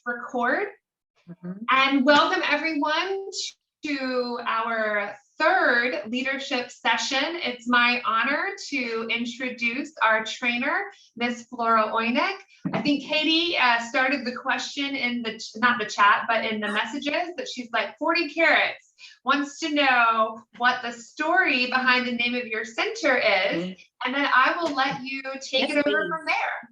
record. And welcome everyone to our third leadership session. It's my honor to introduce our trainer, Ms. Flora Oynick. I think Katie started the question in the, not the chat, but in the messages that she's like 40 carats, wants to know what the story behind the name of your center is. And then I will let you take it over from there.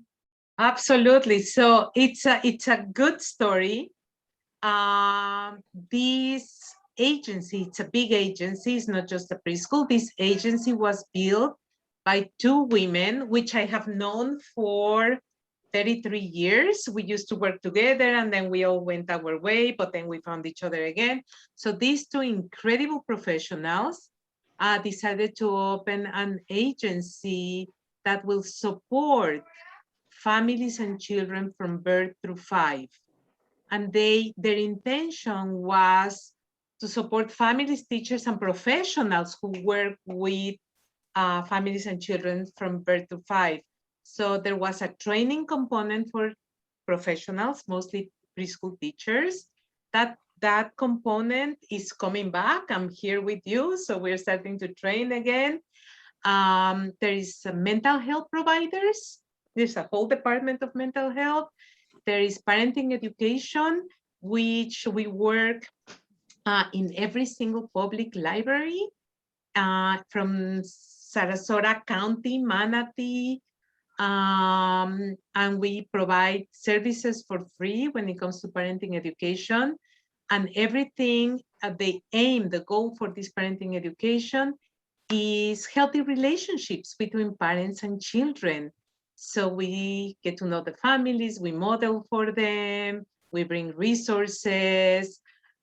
Absolutely. So it's a good story. This agency, it's a big agency, it's not just a preschool. This agency was built by two women, which I have known for 33 years. We used to work together and then we all went our way, but then we found each other again. So these two incredible professionals decided to open an agency that will support families and children from birth through 5. And their intention was to support families, teachers, and professionals who work with families and children from birth to 5. So there was a training component for professionals, mostly preschool teachers. That component is coming back. I'm here with you, so we're starting to train again. There is mental health providers. There's a whole department of mental health. There is parenting education, which we work in every single public library from Sarasota County, Manatee, and we provide services for free when it comes to parenting education. And everything, the goal for this parenting education is healthy relationships between parents and children. So we get to know the families, we model for them, we bring resources,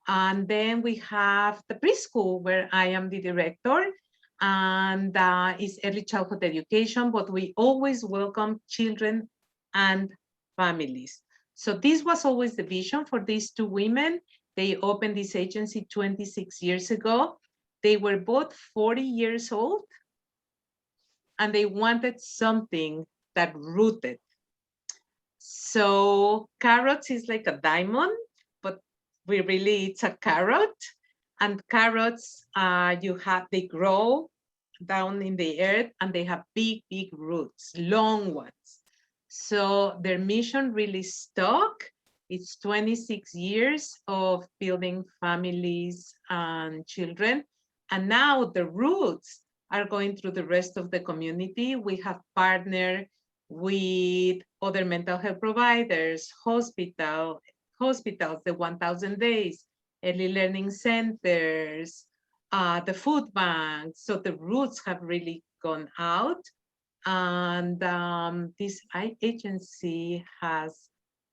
and then we have the preschool where I am the director, and it's early childhood education, but we always welcome children and families. So this was always the vision for these two women. They opened this agency 26 years ago. They were both 40 years old, and they wanted something that rooted. So carrots is like a diamond, but it's a carrot. And carrots, they grow down in the earth and they have big, big roots, long ones. So their mission really stuck. It's 26 years of building families and children. And now the roots are going through the rest of the community. We have partnered with other mental health providers, hospitals, the 1000 days, early learning centers, the food banks. So the roots have really gone out. And this agency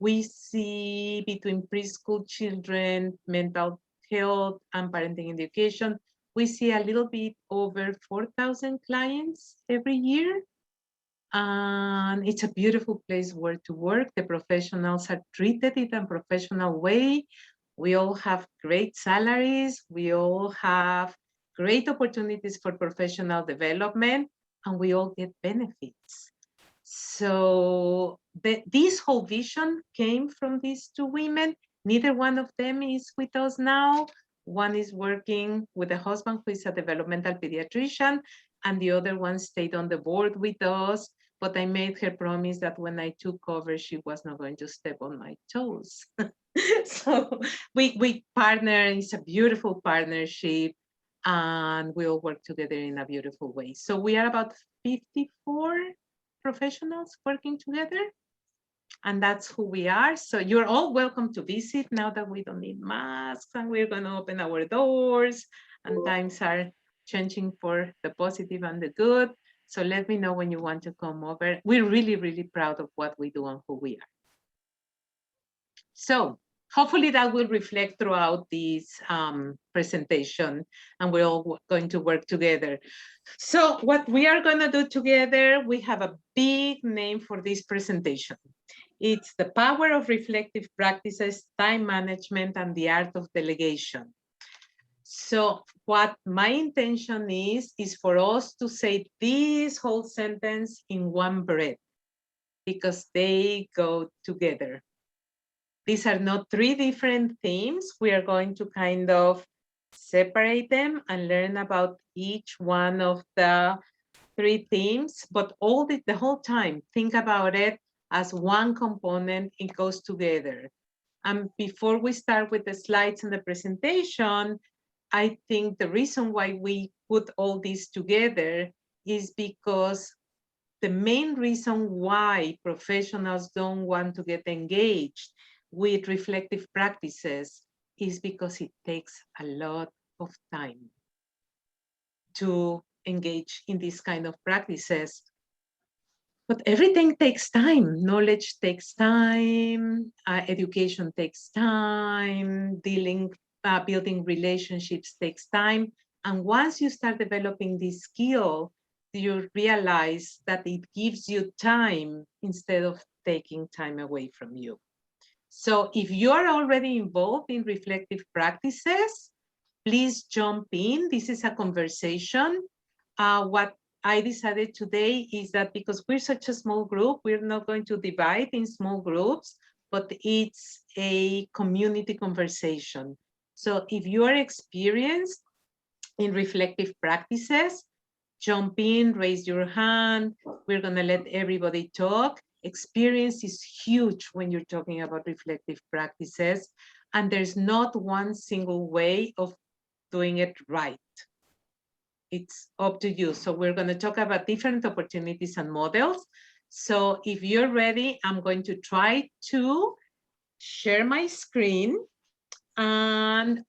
we see between preschool children, mental health, and parenting education, we see a little bit over 4,000 clients every year. And it's a beautiful place where to work. The professionals are treated in a professional way. We all have great salaries. We all have great opportunities for professional development, and we all get benefits. So this whole vision came from these two women. Neither one of them is with us now. One is working with a husband who is a developmental pediatrician, and the other one stayed on the board with us. But I made her promise that when I took over, she was not going to step on my toes. So we partner. It's a beautiful partnership, and we all work together in a beautiful way. So we are about 54 professionals working together, and that's who we are. So you're all welcome to visit now that we don't need masks and we're going to open our doors and times are changing for the positive and the good. So let me know when you want to come over. We're really, really proud of what we do and who we are. So hopefully that will reflect throughout this presentation, and we're all going to work together. So what we are going to do together, we have a big name for this presentation. It's the power of reflective practices, time management, and the art of delegation. So what my intention is for us to say this whole sentence in one breath, because they go together. These are not three different themes. We are going to kind of separate them and learn about each one of the three themes, but the whole time, think about it as one component, it goes together. And before we start with the slides and the presentation, I think the reason why we put all this together is because the main reason why professionals don't want to get engaged with reflective practices is because it takes a lot of time to engage in these kind of practices. But everything takes time. Knowledge takes time, education takes time, building relationships takes time. And once you start developing this skill, you realize that it gives you time instead of taking time away from you. So if you're already involved in reflective practices, please jump in. This is a conversation. What I decided today is that because we're such a small group, we're not going to divide in small groups, but it's a community conversation. So if you are experienced in reflective practices, jump in, raise your hand. We're gonna let everybody talk. Experience is huge when you're talking about reflective practices, and there's not one single way of doing it right. It's up to you. So we're going to talk about different opportunities and models. So if you're ready, I'm going to try to share my screen. And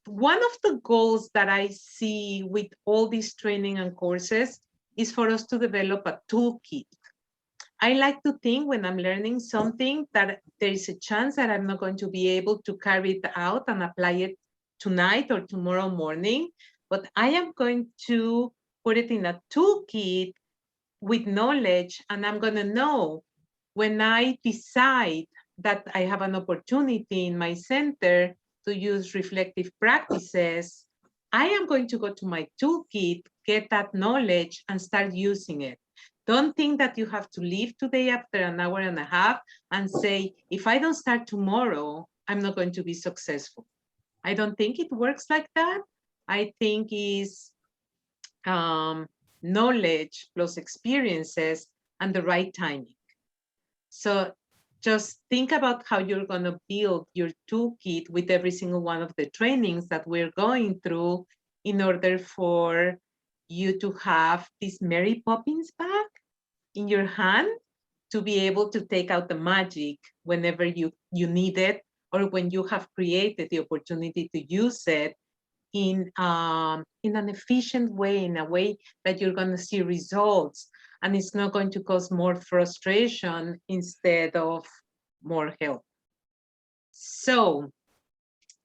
one of the goals that I see with all these training and courses is for us to develop a toolkit. I like to think when I'm learning something that there is a chance that I'm not going to be able to carry it out and apply it tonight or tomorrow morning, but I am going to put it in a toolkit with knowledge, and I'm going to know when I decide that I have an opportunity in my center to use reflective practices, I am going to go to my toolkit, get that knowledge, and start using it. Don't think that you have to leave today after an hour and a half and say, if I don't start tomorrow, I'm not going to be successful. I don't think it works like that. I think is knowledge plus experiences and the right timing. So just think about how you're going to build your toolkit with every single one of the trainings that we're going through in order for you to have this Mary Poppins bag in your hand to be able to take out the magic whenever you need it, or when you have created the opportunity to use it in an efficient way, in a way that you're going to see results, and it's not going to cause more frustration instead of more help. So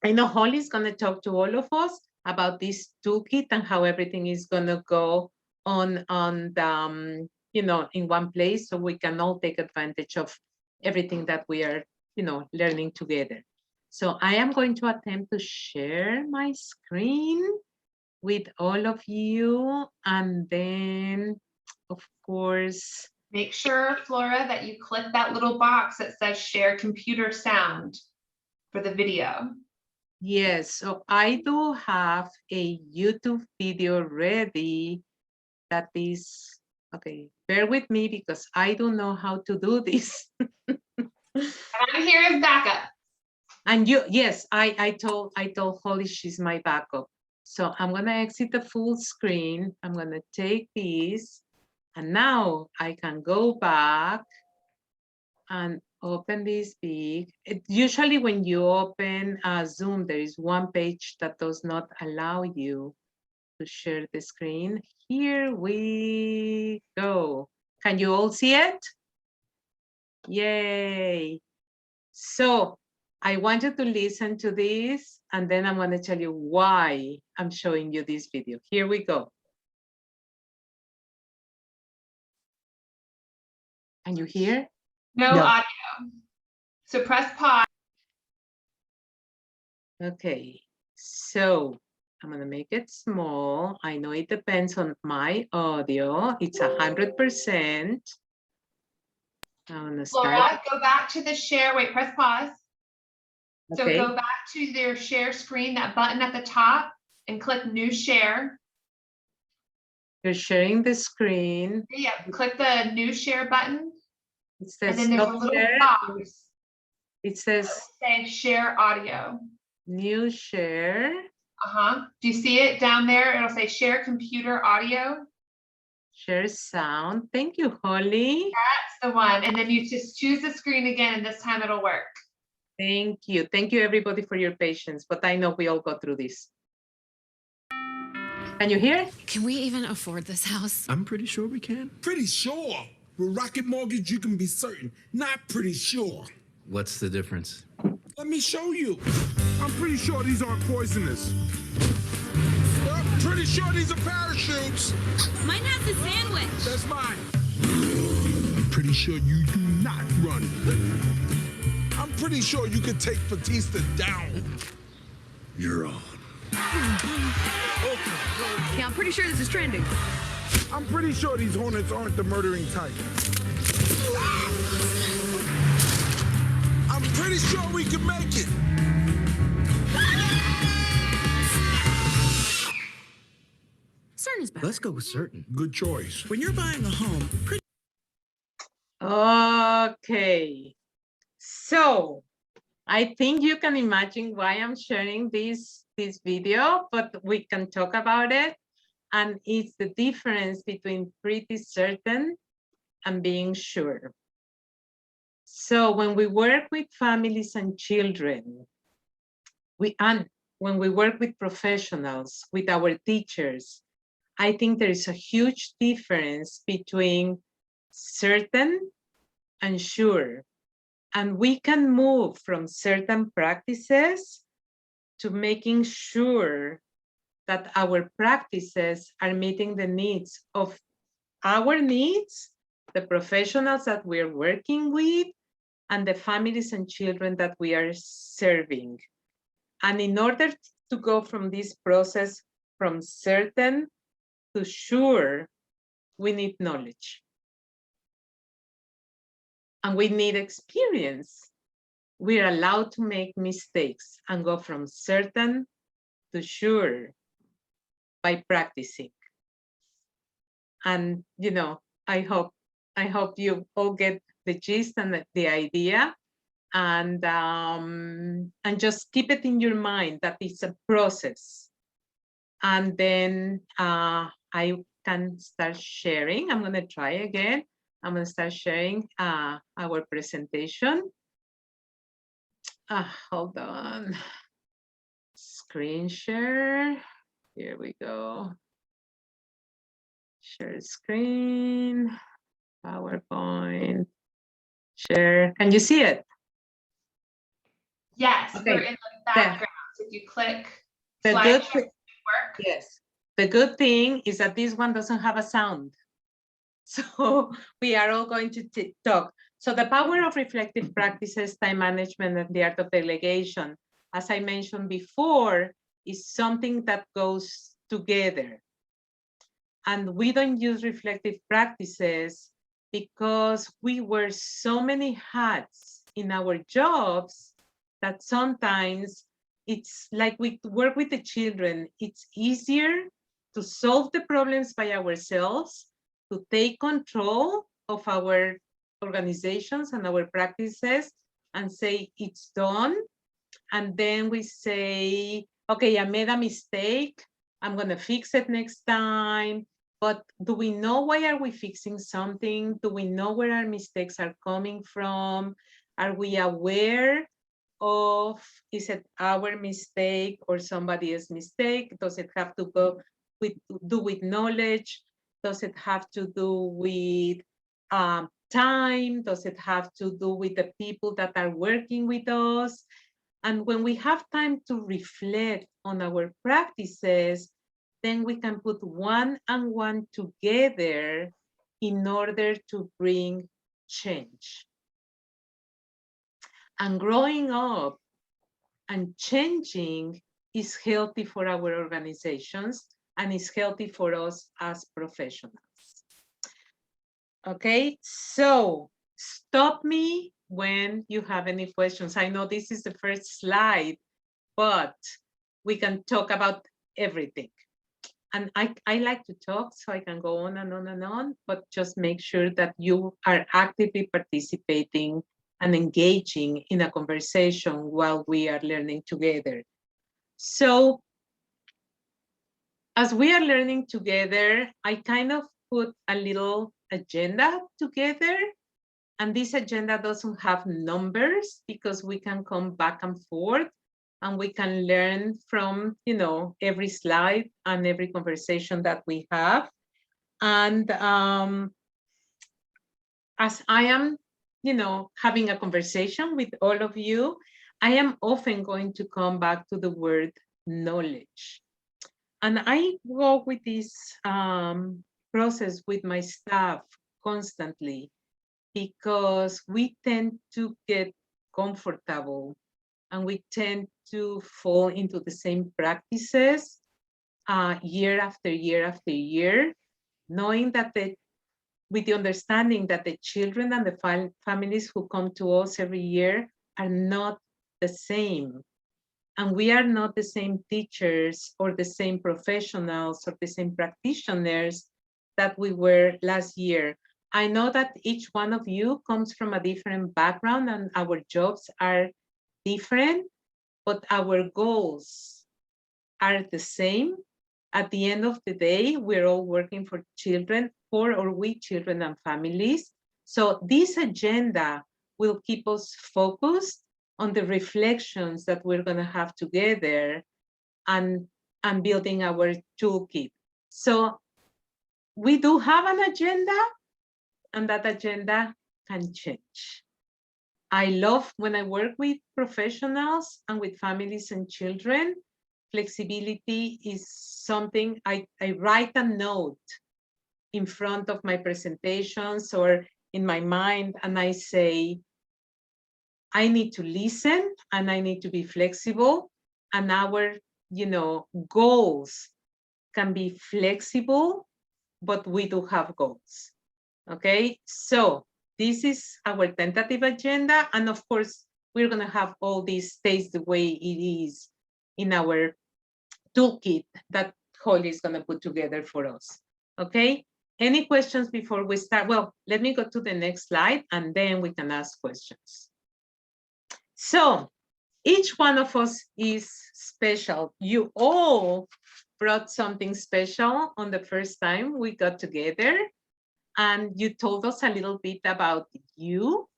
I know Holly's going to talk to all of us about this toolkit and how everything is going to go on the, in one place, so we can all take advantage of everything that we are, learning together. So I am going to attempt to share my screen with all of you, and then, of course, make sure, Flora, that you click that little box that says share computer sound for the video. Yes, so I do have a YouTube video ready that is, okay, bear with me because I don't know how to do this. I'm here as backup. And yes, I told Holly she's my backup. So I'm gonna exit the full screen. I'm gonna take this, and now I can go back and open this big. Usually when you open Zoom, there is one page that does not allow you to share the screen. Here we go. Can you all see it? Yay. So I want you to listen to this, and then I'm going to tell you why I'm showing you this video. Here we go. Can you hear? No audio. So press pause. Okay, so I'm going to make it small. I know it depends on my audio. It's 100%. I'm going to start. Laura, go back to the share. Wait, press pause. So Okay. go back to your share screen, that button at the top, and click new share. You're sharing the screen. Yeah, click the new share button. It And says then there's a stop little share. box. It says Say share audio. new share. Do you see it down there? It'll say share computer audio. Share sound. Thank you, Holly. That's the one. And then you just choose the screen again, and this time it'll work. Thank you. Thank you, everybody, for your patience. But I know we all go through this. Can you hear? Can we even afford this house? I'm pretty sure we can. Pretty sure. With Rocket Mortgage, you can be certain. Not pretty sure. What's the difference? Let me show you. I'm pretty sure these aren't poisonous. I'm pretty sure these are parachutes. Mine has a sandwich. That's mine. I'm pretty sure you do not run. I'm pretty sure you could take Batista down. You're on. Yeah, I'm pretty sure this is trending. I'm pretty sure these hornets aren't the murdering type. I'm pretty sure we can make it. Certain is better. Let's go with certain. Good choice. When you're buying a home, Okay. So I think you can imagine why I'm sharing this video, but we can talk about it. And it's the difference between pretty certain and being sure. So when we work with families and children, when we work with professionals, with our teachers, I think there is a huge difference between certain and sure. And we can move from certain practices to making sure that our practices are meeting the needs of our needs, the professionals that we're working with, and the families and children that we are serving. And in order to go from this process from certain to sure, we need knowledge. And we need experience. We're allowed to make mistakes and go from certain to sure by practicing. And you know, I hope you all get the gist and the idea, and just keep it in your mind that it's a process. And then I can start sharing. I'm going to try again. I'm going to start sharing our presentation. Hold on. Screen share. Here we go. Share screen. PowerPoint. Share. Can you see it? Yes, Okay. we're in the background. So if you click The slide good share, thing, work. yes. The good thing is that this one doesn't have a sound. So we are all going to talk. So the power of reflective practices, time management, and the art of delegation, as I mentioned before, is something that goes together. And we don't use reflective practices because we wear so many hats in our jobs that sometimes it's like we work with the children. It's easier to solve the problems by ourselves, to take control of our organizations and our practices and say it's done. And then we say, okay, I made a mistake. I'm going to fix it next time. But do we know why are we fixing something? Do we know where our mistakes are coming from? Are we aware of, is it our mistake or somebody else's mistake? Does it have to do with knowledge? Does it have to do with time? Does it have to do with the people that are working with us? And when we have time to reflect on our practices, then we can put one and one together in order to bring change. And growing up and changing is healthy for our organizations and is healthy for us as professionals. Okay, so stop me when you have any questions. I know this is the first slide, but we can talk about everything. And I like to talk, so I can go on and on and on, but just make sure that you are actively participating and engaging in a conversation while we are learning together. So as we are learning together, I kind of put a little agenda together. And this agenda doesn't have numbers because we can come back and forth and we can learn from, every slide and every conversation that we have. And as I am, having a conversation with all of you, I am often going to come back to the word knowledge. And I go with this process with my staff constantly because we tend to get comfortable and we tend to fall into the same practices year after year after year, knowing that with the understanding that the children and the families who come to us every year are not the same. And we are not the same teachers or the same professionals or the same practitioners that we were last year. I know that each one of you comes from a different background and our jobs are different, but our goals are the same. At the end of the day, we're all working for children, for or with children and families. So this agenda will keep us focused on the reflections that we're going to have together and building our toolkit. So we do have an agenda, and that agenda can change. I love when I work with professionals and with families and children. Flexibility is something I write a note in front of my presentations or in my mind, and I say, I need to listen and I need to be flexible, and our goals can be flexible, but we do have goals. Okay, so this is our tentative agenda, and of course we're going to have all this stays the way it is in our toolkit that Holly is going to put together for us. Okay, any questions before we start? Well, let me go to the next slide and then we can ask questions. So each one of us is special. You all brought something special on the first time we got together, and you told us a little bit about you.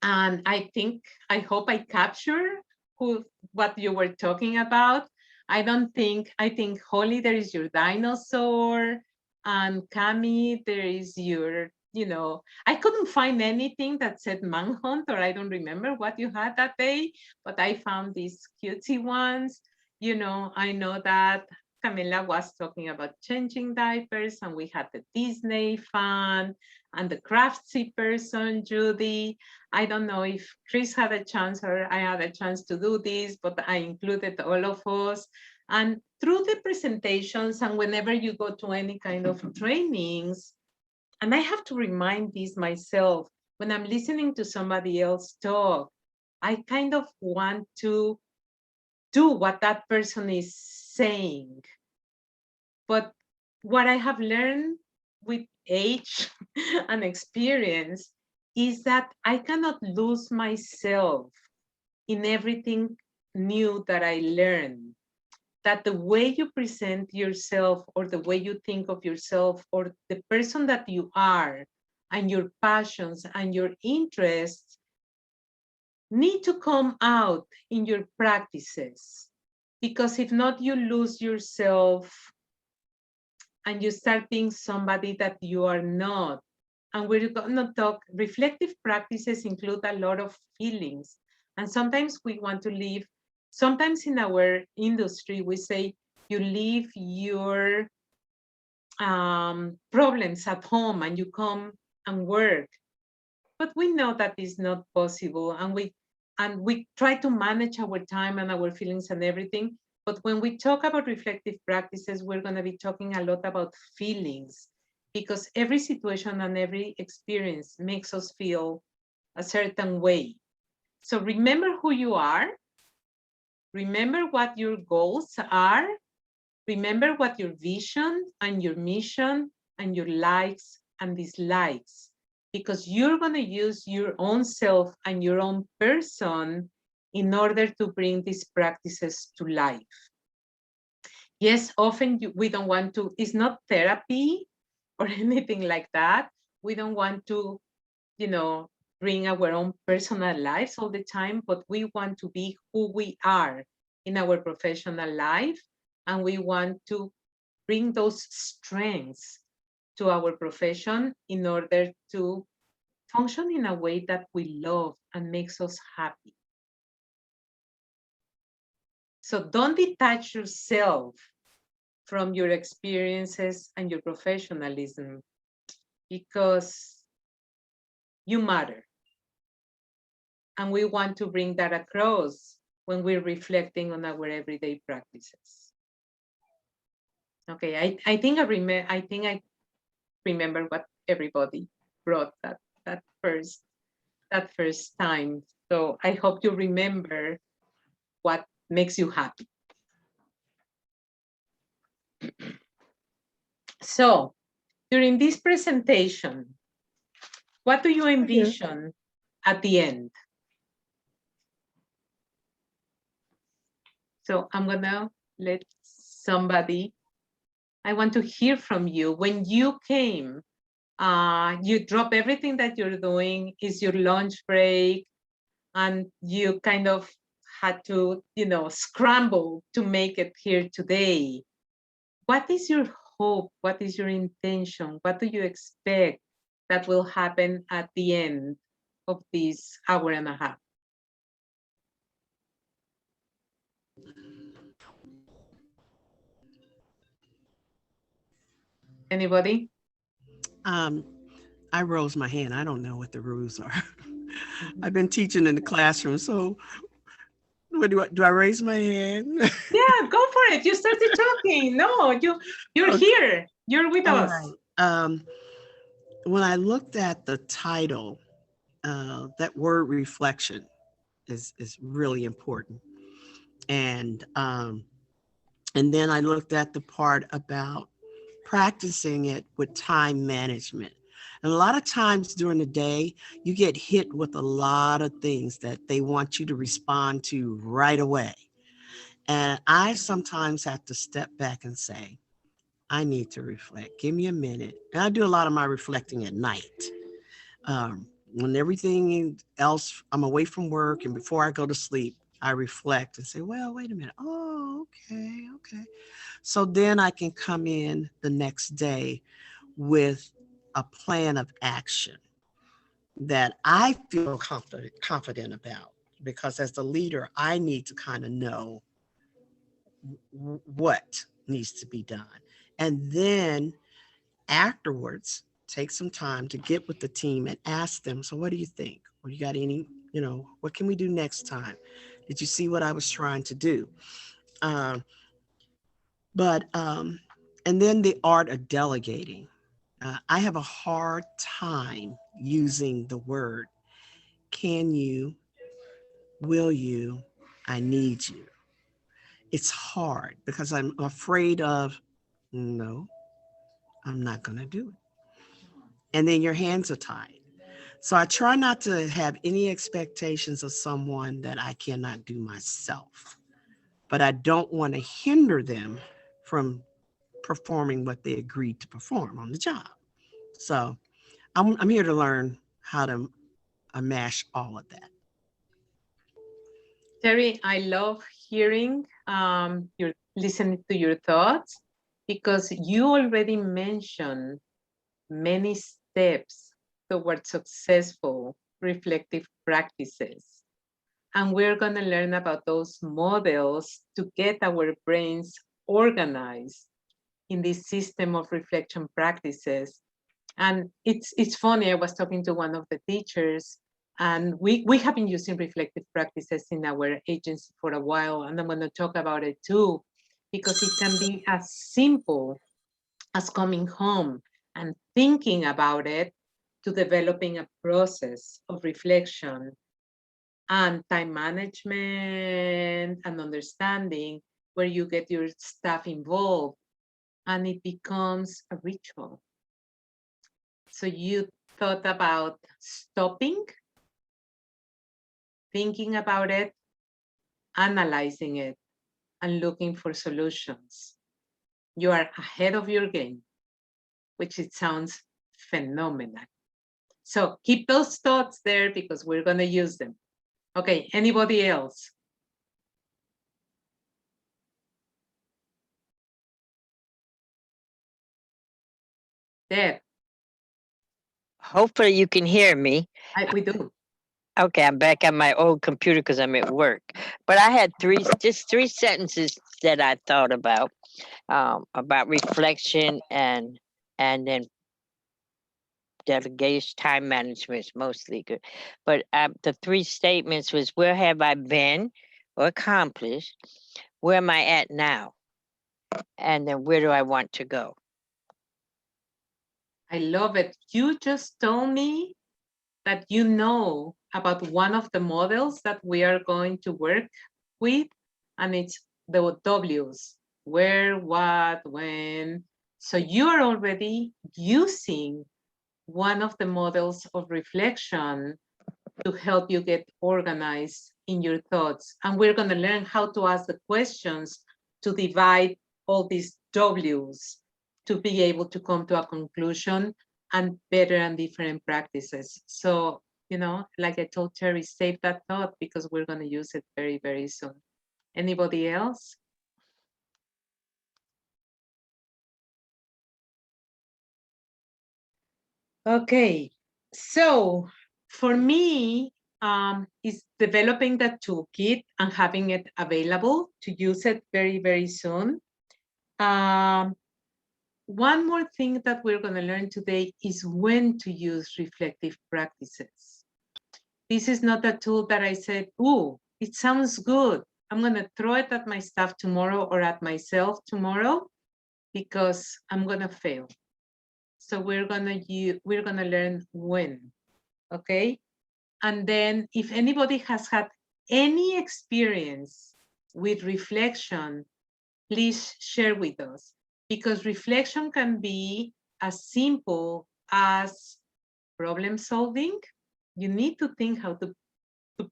And I hope I capture what you were talking about. I think Holly, there is your dinosaur, and Cami, there is your, I couldn't find anything that said manhunt, or I don't remember what you had that day, but I found these cutesy ones. I know that Camila was talking about changing diapers, and we had the Disney fan and the craftsy person, Judy. I don't know if Chris had a chance or I had a chance to do this, but I included all of us. And through the presentations and whenever you go to any kind of trainings, and I have to remind this myself, when I'm listening to somebody else talk, I kind of want to do what that person is saying. But what I have learned with age and experience is that I cannot lose myself in everything new that I learn. That the way you present yourself or the way you think of yourself or the person that you are and your passions and your interests need to come out in your practices. Because if not, you lose yourself and you start being somebody that you are not. And we're going to talk, reflective practices include a lot of feelings. And sometimes we want to leave, sometimes in our industry, we say you leave your problems at home and you come and work. But we know that is not possible. And we try to manage our time and our feelings and everything. But when we talk about reflective practices, we're going to be talking a lot about feelings, because every situation and every experience makes us feel a certain way. So remember who you are. Remember what your goals are. Remember what your vision and your mission and your likes and dislikes, because you're going to use your own self and your own person in order to bring these practices to life. Yes, often we don't want to, it's not therapy or anything like that. We don't want to, bring our own personal lives all the time, but we want to be who we are in our professional life. And we want to bring those strengths to our profession in order to function in a way that we love and makes us happy. So don't detach yourself from your experiences and your professionalism, because you matter. And we want to bring that across when we're reflecting on our everyday practices. Okay, I think I remember what everybody brought that first time. So I hope you remember what makes you happy. So during this presentation, what do you envision at the end? So I'm gonna let somebody, I want to hear from you. When you came, you drop everything that you're doing, is your lunch break, and you kind of had to, scramble to make it here today. What is your hope? What is your intention? What do you expect that will happen at the end of this hour and a half? Anybody? I rose my hand. I don't know what the rules are. I've been teaching in the classroom, so what do I raise my hand? Yeah, go for it. You started talking. No, you're Okay. here. You're with All us. right. When I looked at the title, that word reflection is really important, and then I looked at the part about practicing it with time management. And a lot of times during the day, you get hit with a lot of things that they want you to respond to right away. And I sometimes have to step back and say, I need to reflect. Give me a minute. And I do a lot of my reflecting at night. When everything else, I'm away from work, and before I go to sleep, I reflect and say, well, wait a minute. Oh, okay. So then I can come in the next day with a plan of action that I feel confident about, because as the leader, I need to kind of know what needs to be done. And then afterwards, take some time to get with the team and ask them, so what do you think? Or you got any, what can we do next time? Did you see what I was trying to do? And then the art of delegating. I have a hard time using the word, can you, will you, I need you. It's hard because I'm afraid of, no, I'm not going to do it. And then your hands are tied. So I try not to have any expectations of someone that I cannot do myself, but I don't want to hinder them from performing what they agreed to perform on the job. So I'm here to learn how to mash all of that. Terry, I love hearing your listening to your thoughts, because you already mentioned many steps towards successful reflective practices. And we're going to learn about those models to get our brains organized in this system of reflection practices. And it's funny, I was talking to one of the teachers, and we have been using reflective practices in our agency for a while, and I'm going to talk about it too, because it can be as simple as coming home and thinking about it to developing a process of reflection and time management and understanding where you get your staff involved and it becomes a ritual. So you thought about stopping, thinking about it, analyzing it, and looking for solutions. You are ahead of your game, which it sounds phenomenal. So keep those thoughts there because we're going to use them. Okay, anybody else? Deb, Hopefully you can hear me. we do. Okay, I'm back on my old computer because I'm at work. But I had just three sentences that I thought about reflection and then delegation, time management is mostly good. But the three statements was, where have I been or accomplished? Where am I at now? And then where do I want to go? I love it. You just told me that you know about one of the models that we are going to work with, and it's the W's, where, what, when. So you are already using one of the models of reflection to help you get organized in your thoughts. And we're going to learn how to ask the questions to divide all these W's to be able to come to a conclusion and better and different practices. So, you know, like I told Terry, save that thought because we're going to use it very, very soon. Anybody else? Okay, so for me, is developing that toolkit and having it available to use it very, very soon. One more thing that we're going to learn today is when to use reflective practices. This is not a tool that I said, ooh, it sounds good. I'm going to throw it at my staff tomorrow or at myself tomorrow because I'm going to fail. So we're going to learn when, okay? And then if anybody has had any experience with reflection, please share with us, because reflection can be as simple as problem solving. You need to think how to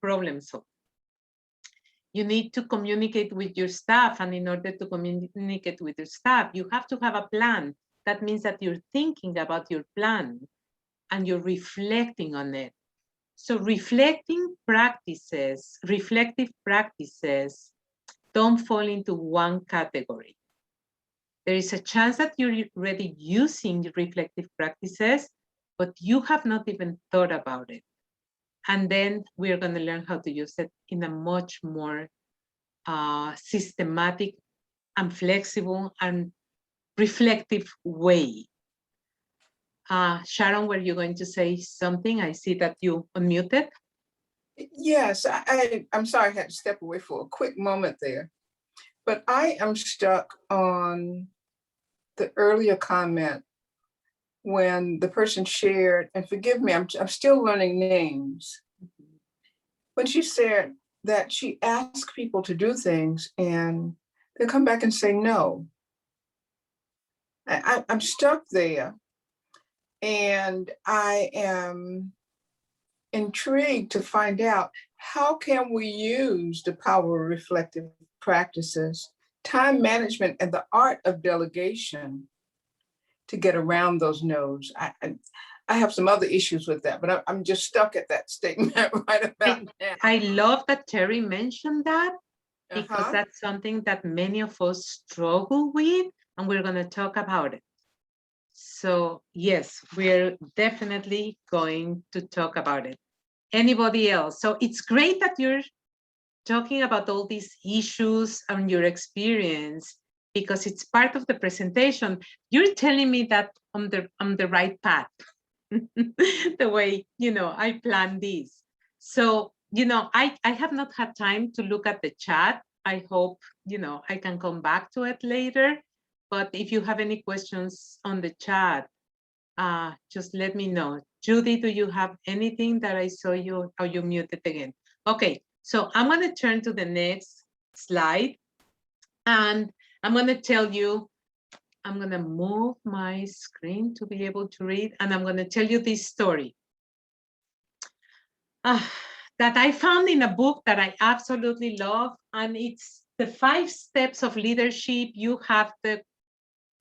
problem solve. You need to communicate with your staff, and in order to communicate with your staff, you have to have a plan. That means that you're thinking about your plan and you're reflecting on it. So reflective practices don't fall into one category. There is a chance that you're already using reflective practices, but you have not even thought about it. And then we're going to learn how to use it in a much more systematic and flexible and reflective way. Sharon, were you going to say something? I see that you unmuted. Yes, I'm sorry I had to step away for a quick moment there, but I am stuck on the earlier comment when the person shared, and forgive me, I'm still learning names. When she said that she asked people to do things and they come back and say no. I'm stuck there, and I am intrigued to find out, how can we use the power of reflective practices, time management, and the art of delegation to get around those no's? I have some other issues with that, but I'm just stuck at that statement right about now. I love that Terry mentioned that, because that's something that many of us struggle with, and we're going to talk about it. So yes, we're definitely going to talk about it. Anybody else? So it's great that you're talking about all these issues and your experience, because it's part of the presentation. You're telling me that I'm the right path, the way, you know, I planned this. So, you know, I have not had time to look at the chat. I hope, you know, I can come back to it later. But if you have any questions on the chat, just let me know. Judy, do you have anything that I saw you, or you muted again? Okay, so I'm going to turn to the next slide, and I'm going to tell you, I'm going to move my screen to be able to read, and I'm going to tell you this story that I found in a book that I absolutely love, and it's the 5 steps of leadership. You have the,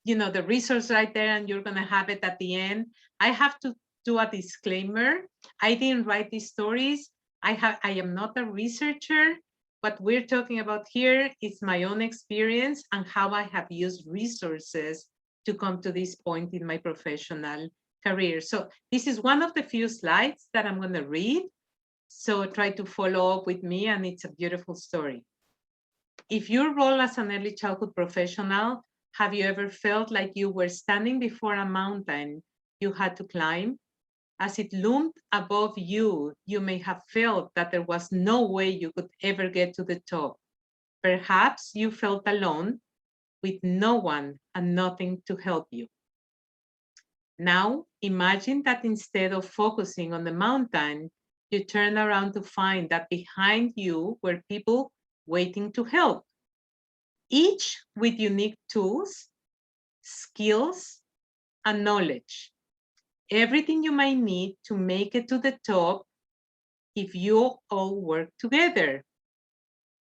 the resource right there, and you're going to have it at the end. I have to do a disclaimer. I didn't write these stories. I am not a researcher. What we're talking about here is my own experience and how I have used resources to come to this point in my professional career. So this is one of the few slides that I'm going to read. So try to follow up with me, and it's a beautiful story. If your role as an early childhood professional, have you ever felt like you were standing before a mountain you had to climb? As it loomed above you, you may have felt that there was no way you could ever get to the top. Perhaps you felt alone, with no one and nothing to help you. Now, imagine that instead of focusing on the mountain, you turn around to find that behind you were people waiting to help, each with unique tools, skills, and knowledge. Everything you might need to make it to the top if you all work together.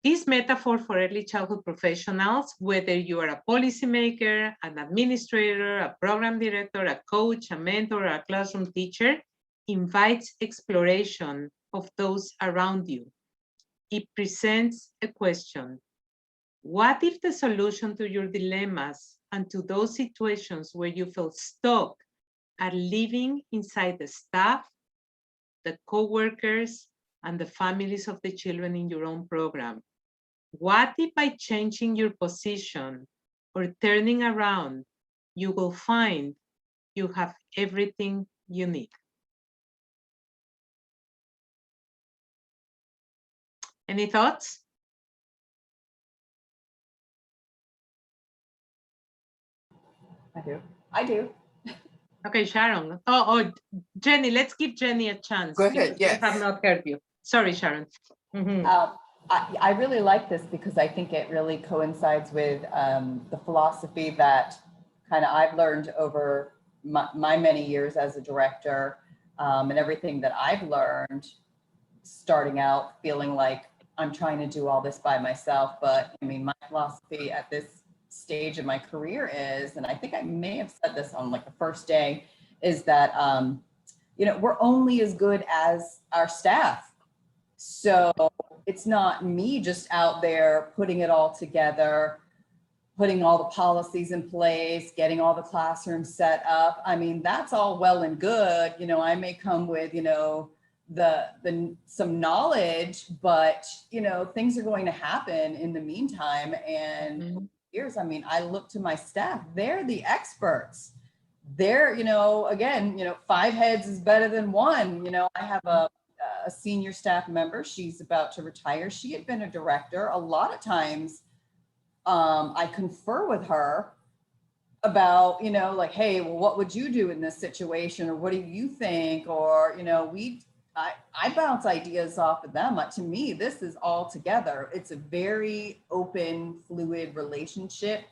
This metaphor for early childhood professionals, whether you are a policymaker, an administrator, a program director, a coach, a mentor, or a classroom teacher, invites exploration of those around you. It presents a question. What if the solution to your dilemmas and to those situations where you feel stuck are living inside the staff, the co-workers, and the families of the children in your own program? What if by changing your position or turning around, you will find you have everything you need? Any thoughts? I do. Okay, Sharon. Oh, Jenny, let's give Jenny a chance. Go ahead, because yes. I have not heard you. Sorry, Sharon. Mhm. I really like this because I think it really coincides with the philosophy that kind of I've learned over my many years as a director, and everything that I've learned starting out feeling like I'm trying to do all this by myself. But I mean, my philosophy at this stage of my career is, and I think I may have said this on like the first day, is that, we're only as good as our staff. So it's not me just out there putting it all together, putting all the policies in place, getting all the classrooms set up. I mean, that's all well and good. I may come with, some knowledge, but things are going to happen in the meantime. And years, I mean, I look to my staff, they're the experts. They're, again, 5 heads is better than 1. I have a senior staff member, she's about to retire. She had been a director. A lot of times I confer with her about, like, hey, well, what would you do in this situation? Or what do you think? Or, I bounce ideas off of them. To me, this is all together. It's a very open, fluid relationship.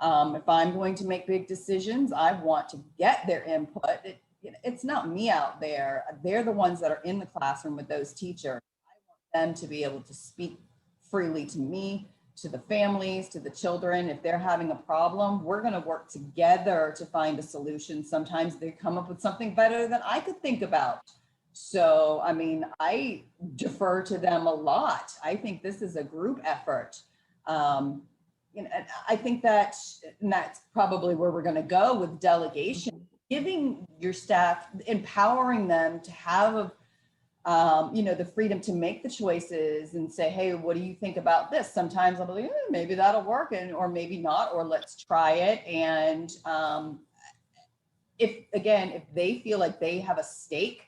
If I'm going to make big decisions, I want to get their input. It's not me out there. They're the ones that are in the classroom with those teachers. I want them to be able to speak freely to me, to the families, to the children. If they're having a problem, we're going to work together to find a solution. Sometimes they come up with something better than I could think about. So, I mean, I defer to them a lot. I think this is a group effort. And I think that's probably where we're going to go with delegation, giving your staff, empowering them to have, the freedom to make the choices and say, hey, what do you think about this? Sometimes I'll be like, maybe that'll work, or maybe not, or let's try it. And if they feel like they have a stake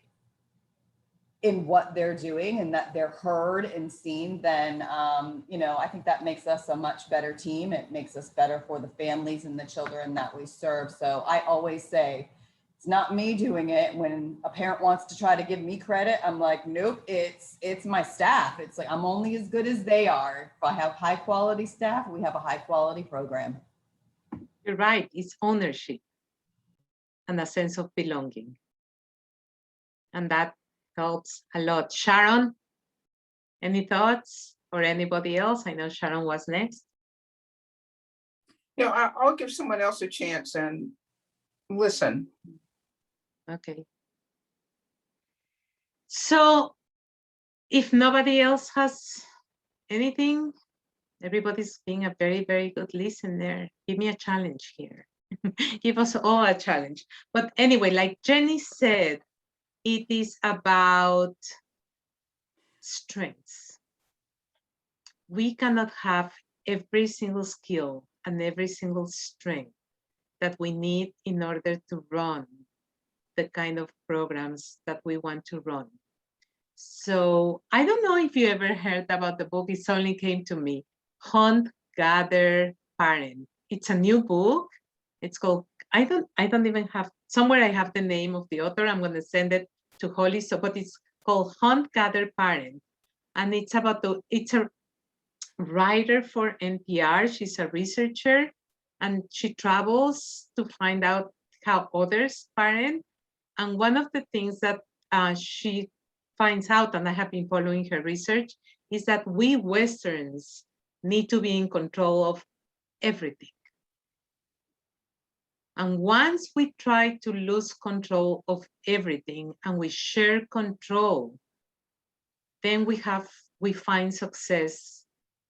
in what they're doing and that they're heard and seen, then, I think that makes us a much better team. It makes us better for the families and the children that we serve. So I always say, It's not me doing it. When a parent wants to try to give me credit, I'm like, nope, it's my staff. It's like, I'm only as good as they are. If I have high quality staff, we have a high quality program. You're right, it's ownership and a sense of belonging. And that helps a lot. Sharon, any thoughts, or anybody else? I know Sharon was next. No, I'll give someone else a chance and listen. Okay. So if nobody else has anything, everybody's being a very, very good listener. Give me a challenge here. Give us all a challenge. But anyway, like Jenny said, it is about strengths. We cannot have every single skill and every single strength that we need in order to run the kind of programs that we want to run. So I don't know if you ever heard about the book. It only came to me, Hunt, Gather, Parent. It's a new book. It's called, I don't even have, somewhere I have the name of the author. I'm going to send it to Holly. So, but it's called Hunt, Gather, Parent. And it's about it's a writer for NPR. She's a researcher and she travels to find out how others parent. And one of the things that she finds out, and I have been following her research, is that we Westerns need to be in control of everything. And once we try to lose control of everything and we share control, then we find success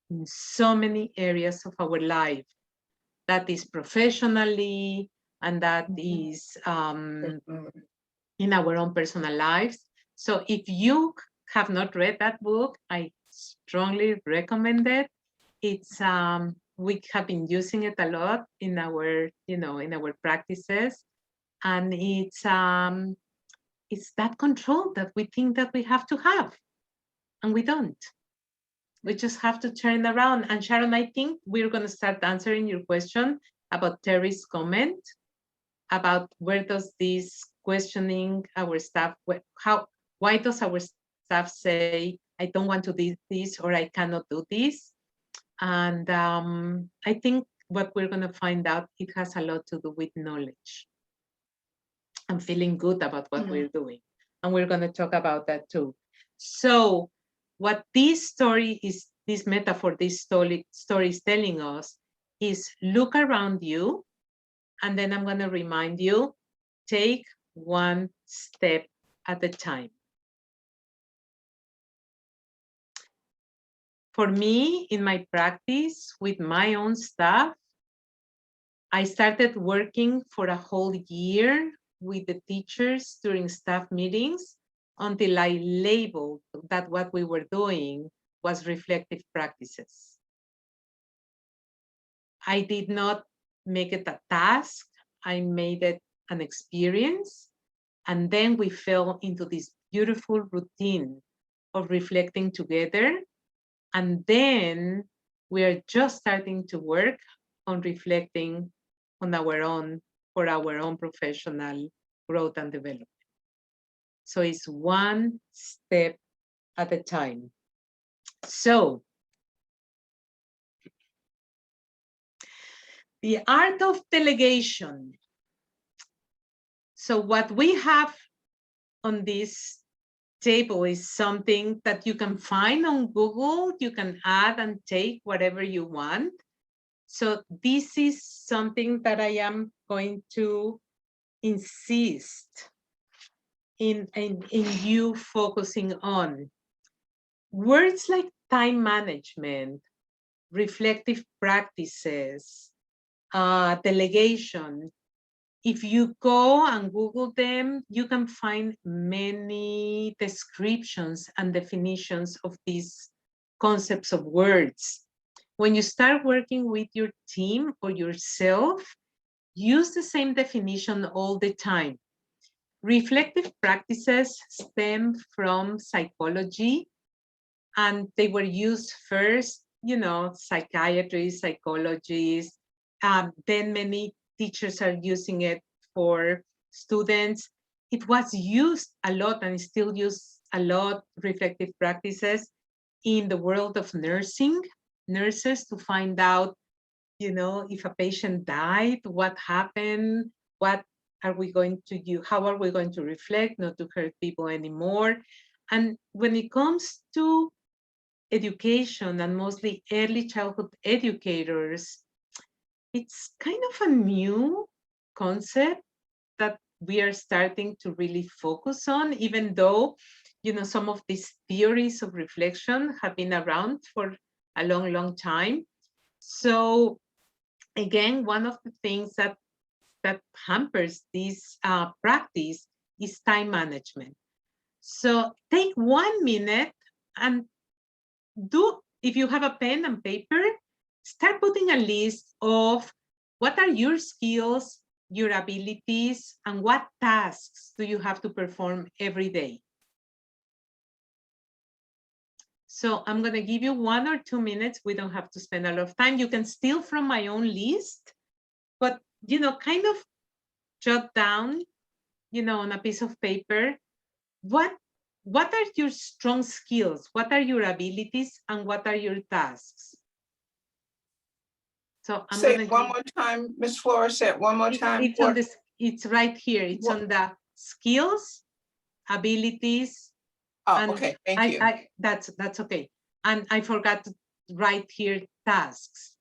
in so many areas of our life. That is professionally, and that is in our own personal lives. So if you have not read that book, I strongly recommend it. It's we have been using it a lot in our, in our practices, and it's that control that we think that we have to have, and we don't. We just have to turn around. And Sharon, I think we're going to start answering your question about Terry's comment about where does this questioning our staff, why does our staff say, I don't want to do this, or I cannot do this? And I think what we're going to find out, it has a lot to do with knowledge and feeling good about what we're doing. And we're going to talk about that too. So what this story is, this metaphor, this story is telling us is look around you, and then I'm going to remind you, take one step at a time. For me, in my practice with my own staff, I started working for a whole year with the teachers during staff meetings until I labeled that what we were doing was reflective practices. I did not make it a task. I made it an experience. And then we fell into this beautiful routine of reflecting together. And then we are just starting to work on reflecting on our own, for our own professional growth and development. So it's one step at a time. So the art of delegation. So what we have on this table is something that you can find on Google. You can add and take whatever you want. So this is something that I am going to insist in you focusing on. Words like time management, reflective practices, delegation. If you go and Google them, you can find many descriptions and definitions of these concepts of words. When you start working with your team or yourself, use the same definition all the time. Reflective practices stem from psychology, and they were used first, psychiatrists, psychologists, then many teachers are using it for students. It was used a lot and still used a lot, reflective practices, in the world of nursing, nurses to find out, if a patient died, what happened, what are we going to do, how are we going to reflect, not to hurt people anymore. And when it comes to education and mostly early childhood educators, it's kind of a new concept that we are starting to really focus on, even though, some of these theories of reflection have been around for a long, long time. So again, one of the things that hampers this practice is time management. So take 1 minute and if you have a pen and paper, start putting a list of what are your skills, your abilities, and what tasks do you have to perform every day. So I'm going to give you 1 or 2 minutes. We don't have to spend a lot of time. You can steal from my own list, but, kind of jot down, on a piece of paper, what are your strong skills? What are your abilities? And what are your tasks? So I'm Say going it one more time, Ms. Flores, say it one more time. It's on this. It's right here. It's on the skills, abilities. Oh, and okay, thank you. That's okay. And I forgot to write here tasks.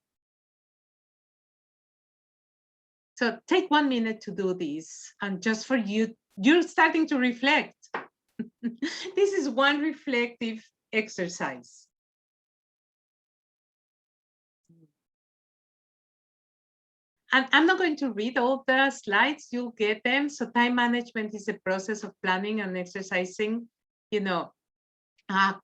So take 1 minute to do this, and just for you, you're starting to reflect. This is one reflective exercise. And I'm not going to read all the slides, you'll get them. So time management is a process of planning and exercising,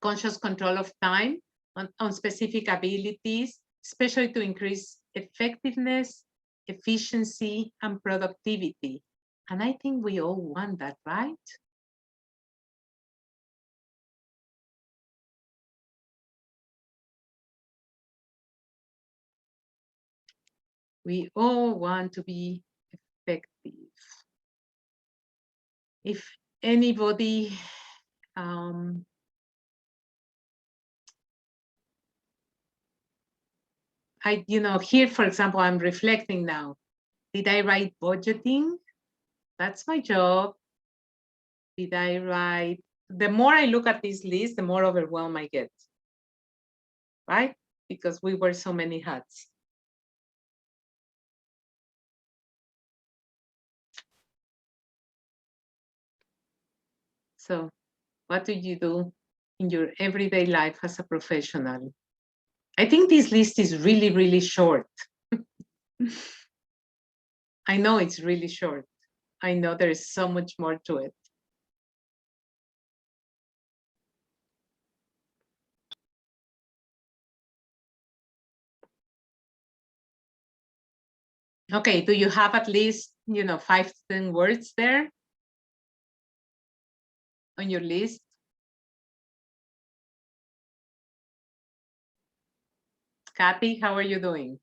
conscious control of time on specific abilities, especially to increase effectiveness, efficiency, and productivity. And I think we all want that, right? We all want to be effective. If anybody here, for example, I'm reflecting now. Did I write budgeting? That's my job. Did I write? The more I look at this list, the more overwhelmed I get, right? Because we wear so many hats. So what do you do in your everyday life as a professional? I think this list is really, really short. I know it's really short. I know there is so much more to it. Okay, do you have at least, 5 to 10 words there on your list? Kathy, how are you doing?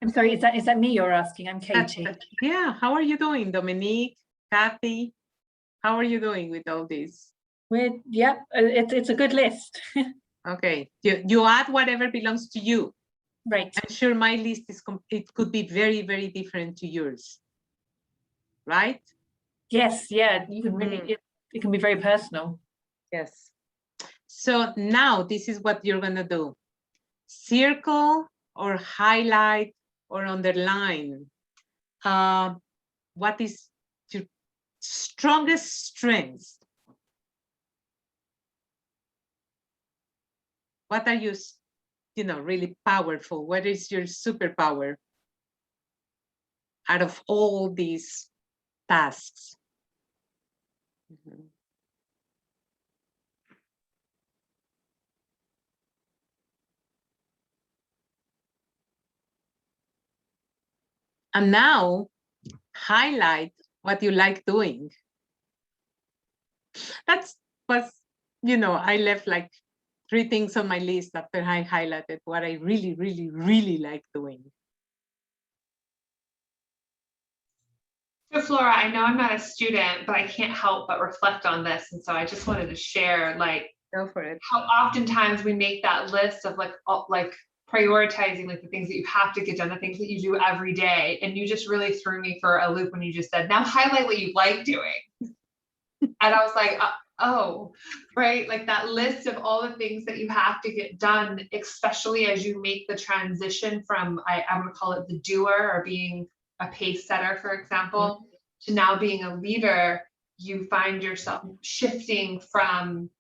I'm sorry, is that me you're asking? I'm Katie. Yeah, how are you doing, Dominique, Kathy? How are you doing with all this? It's a good list. Okay, you add whatever belongs to you. Right. I'm sure my list it could be very, very different to yours, right? Yes, yeah, you can really, it can be very personal. Yes. So now this is what you're gonna do. Circle or highlight or underline what is your strongest strengths. What are you, really powerful? What is your superpower out of all these tasks? And now highlight what you like doing. That's was, I left like 3 things on my list after I highlighted what I really, really, really like doing. So Flora, I know I'm not a student, but I can't help but reflect on this. And so I just wanted to share like Go for it. how oftentimes we make that list of like prioritizing like the things that you have to get done, the things that you do every day. And you just really threw me for a loop when you just said, now highlight what you like doing. And I was like, oh, right. Like that list of all the things that you have to get done, especially as you make the transition from, I'm going to call it the doer or being a pace setter, for example, to now being a leader, you find yourself shifting from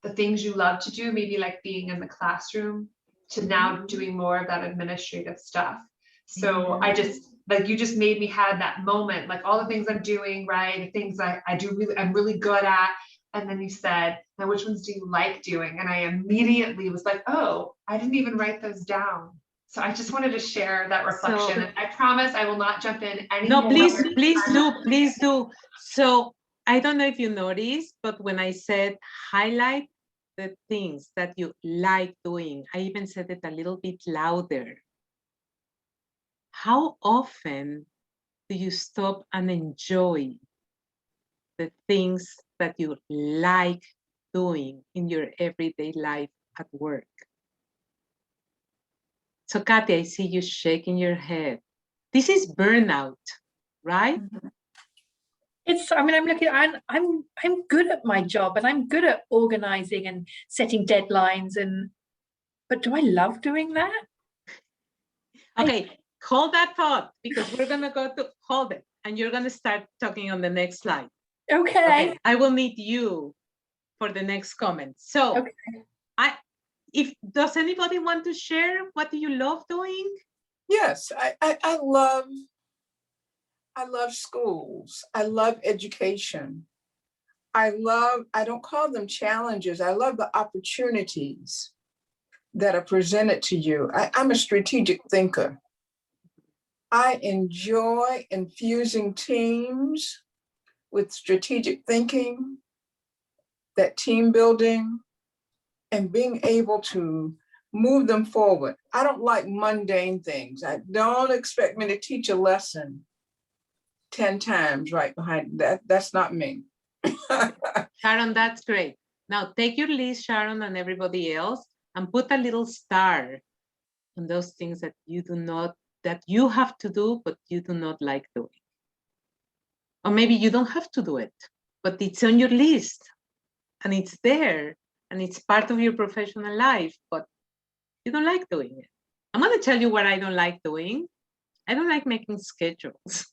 the things you love to do, maybe like being in the classroom, to now doing more of that administrative stuff. So I just, like, you just made me have that moment, like all the things I'm doing, right? The things I'm really good at. And then you said, now which ones do you like doing? And I immediately was like, oh, I didn't even write those down. So I just wanted to share that reflection. And I promise I will not jump in any No, more. please do. So I don't know if you noticed, but when I said highlight the things that you like doing, I even said it a little bit louder. How often do you stop and enjoy the things that you like doing in your everyday life at work? So Kathy, I see you shaking your head. This is burnout, right? I'm looking, I'm good at my job and I'm good at organizing and setting deadlines but do I love doing that? Okay, hold that thought because we're gonna hold it and you're gonna start talking on the next slide. Okay. I will need you for the next comment. So okay. Does anybody want to share what do you love doing? Yes, I love schools. I love education. I don't call them challenges. I love the opportunities that are presented to you. I'm a strategic thinker. I enjoy infusing teams with strategic thinking, that team building, and being able to move them forward. I don't like mundane things. Don't expect me to teach a lesson 10 times right behind that. That's not me. Sharon, that's great. Now take your list, Sharon, and everybody else, and put a little star on those things that you have to do, but you do not like doing. Or maybe you don't have to do it, but it's on your list and it's there and it's part of your professional life, but you don't like doing it. I'm going to tell you what I don't like doing. I don't like making schedules.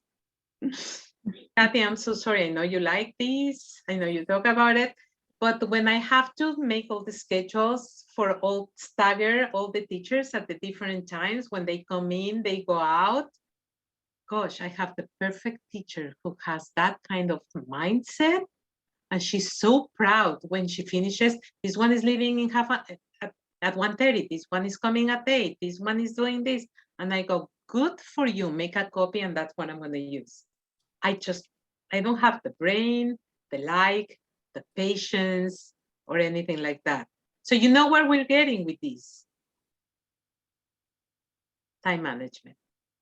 Kathy, I'm so sorry. I know you like this. I know you talk about it. But when I have to make all the schedules for stagger all the teachers at the different times, when they come in, they go out. Gosh, I have the perfect teacher who has that kind of mindset. And she's so proud when she finishes. This one is leaving in at 1:30. This one is coming at 8. This one is doing this. And I go, good for you. Make a copy and that's what I'm going to use. I don't have the brain, the patience, or anything like that. So you know where we're getting with this? Time management.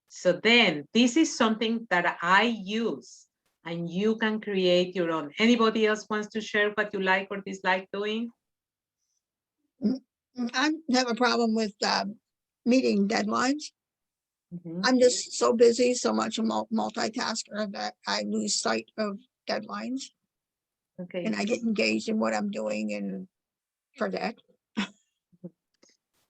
So then this is something that I use and you can create your own. Anybody else wants to share what you like or dislike doing? I have a problem with meeting deadlines. Mm-hmm. I'm just so busy, so much a multitasker that I lose sight of deadlines. Okay. And I get engaged in what I'm doing and forget.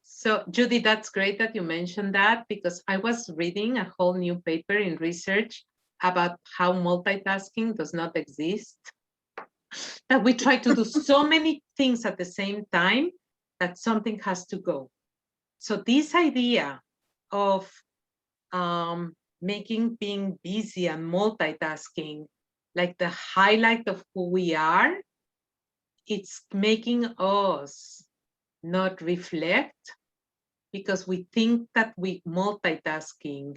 So Judy, that's great that you mentioned that because I was reading a whole new paper in research about how multitasking does not exist. That we try to do so many things at the same time that something has to go. So this idea of being busy and multitasking like the highlight of who we are, it's making us not reflect because we think that we multitasking.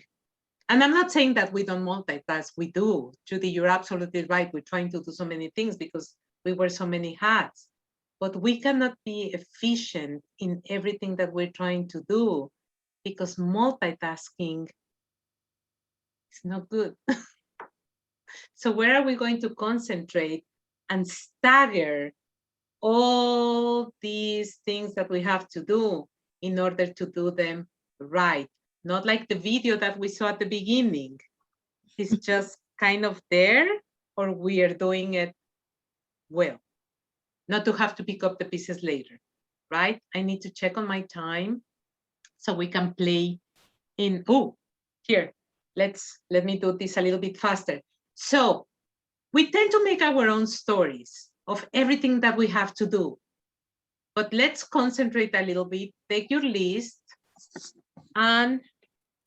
And I'm not saying that we don't multitask, we do. Judy, you're absolutely right. We're trying to do so many things because we wear so many hats. but we cannot be efficient in everything that we're trying to do because multitasking is not good. So where are we going to concentrate and stagger all these things that we have to do in order to do them right? Not like the video that we saw at the beginning. It's just kind of there, or we are doing it well, not to have to pick up the pieces later, right? I need to check on my time so we can play in, oh, here, let me do this a little bit faster. So we tend to make our own stories of everything that we have to do, but let's concentrate a little bit, take your list and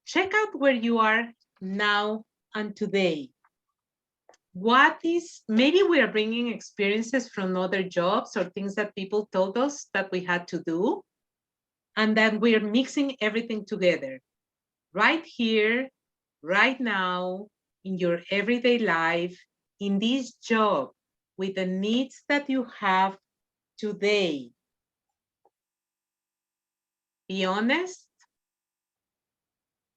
check out where you are now and today. What is, maybe we are bringing experiences from other jobs or things that people told us that we had to do, and then we're mixing everything together right here, right now, in your everyday life, in this job, with the needs that you have today. Be honest.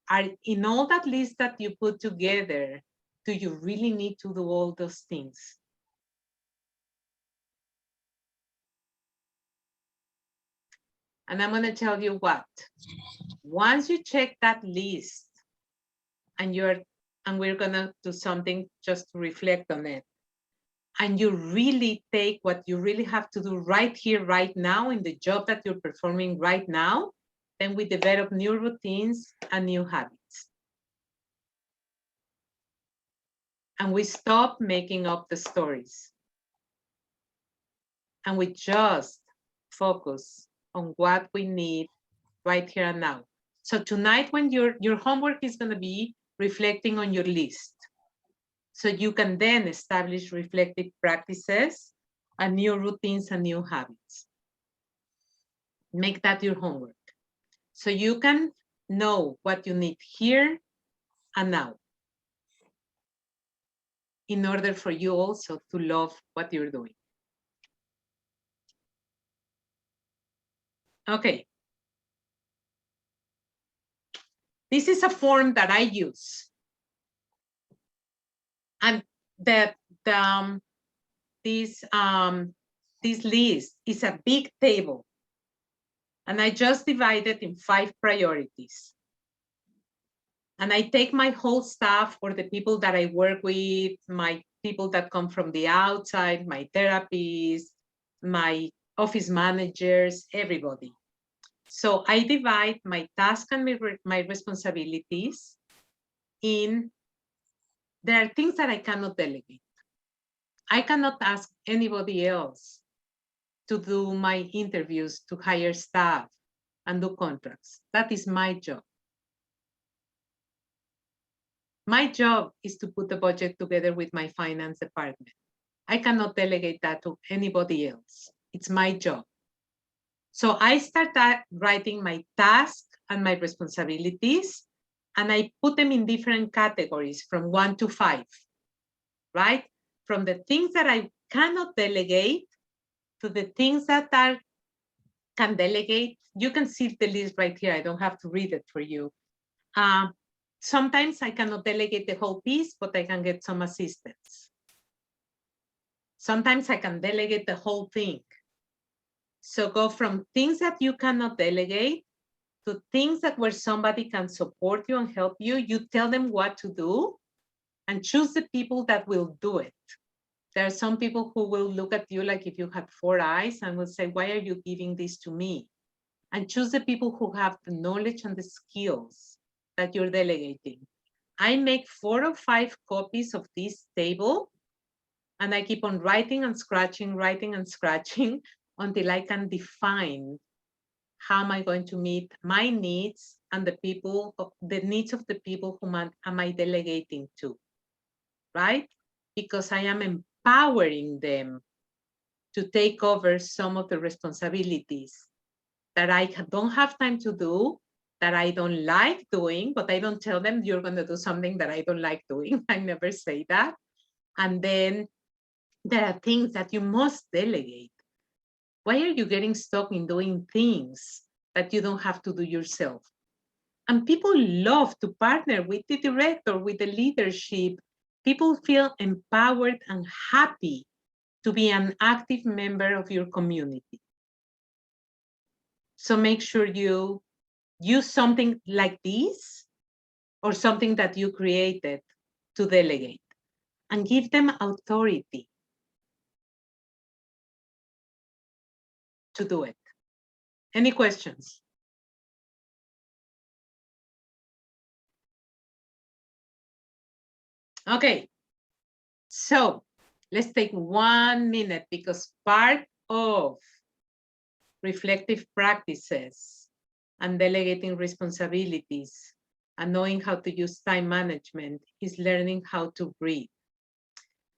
Are in all that list that you put together, do you really need to do all those things? And I'm going to tell you what, once you check that list and we're going to do something just to reflect on it, and you really take what you really have to do right here, right now, in the job that you're performing right now, then we develop new routines and new habits. And we stop making up the stories. And we just focus on what we need right here and now. So tonight, when your homework is going to be reflecting on your list. So you can then establish reflective practices and new routines and new habits. Make that your homework. So you can know what you need here and now, in order for you also to love what you're doing. Okay. This is a form that I use. And this list is a big table. And I just divide it in 5 priorities. And I take my whole staff, or the people that I work with, my people that come from the outside, my therapists, my office managers, everybody. So I divide my task and my responsibilities in, there are things that I cannot delegate. I cannot ask anybody else to do my interviews, to hire staff and do contracts. That is my job. My job is to put the budget together with my finance department. I cannot delegate that to anybody else. It's my job. So I start writing my task and my responsibilities, and I put them in different categories from 1 to 5, right? From the things that I cannot delegate to the things that I can delegate. You can see the list right here. I don't have to read it for you. Sometimes I cannot delegate the whole piece, but I can get some assistance. Sometimes I can delegate the whole thing. So go from things that you cannot delegate to things that where somebody can support you and help you. You tell them what to do and choose the people that will do it. There are some people who will look at you like if you had 4 eyes and will say, why are you giving this to me? And choose the people who have the knowledge and the skills that you're delegating. I make 4 or 5 copies of this table, and I keep on writing and scratching until I can define how am I going to meet my needs and the needs of the people whom am I delegating to, right? Because I am empowering them to take over some of the responsibilities that I don't have time to do, that I don't like doing, but I don't tell them you're going to do something that I don't like doing. I never say that. And then there are things that you must delegate. Why are you getting stuck in doing things that you don't have to do yourself? And people love to partner with the director, with the leadership. People feel empowered and happy to be an active member of your community. So make sure you use something like this or something that you created to delegate and give them authority to do it. Any questions? Okay, so let's take 1 minute because part of reflective practices and delegating responsibilities and knowing how to use time management is learning how to breathe.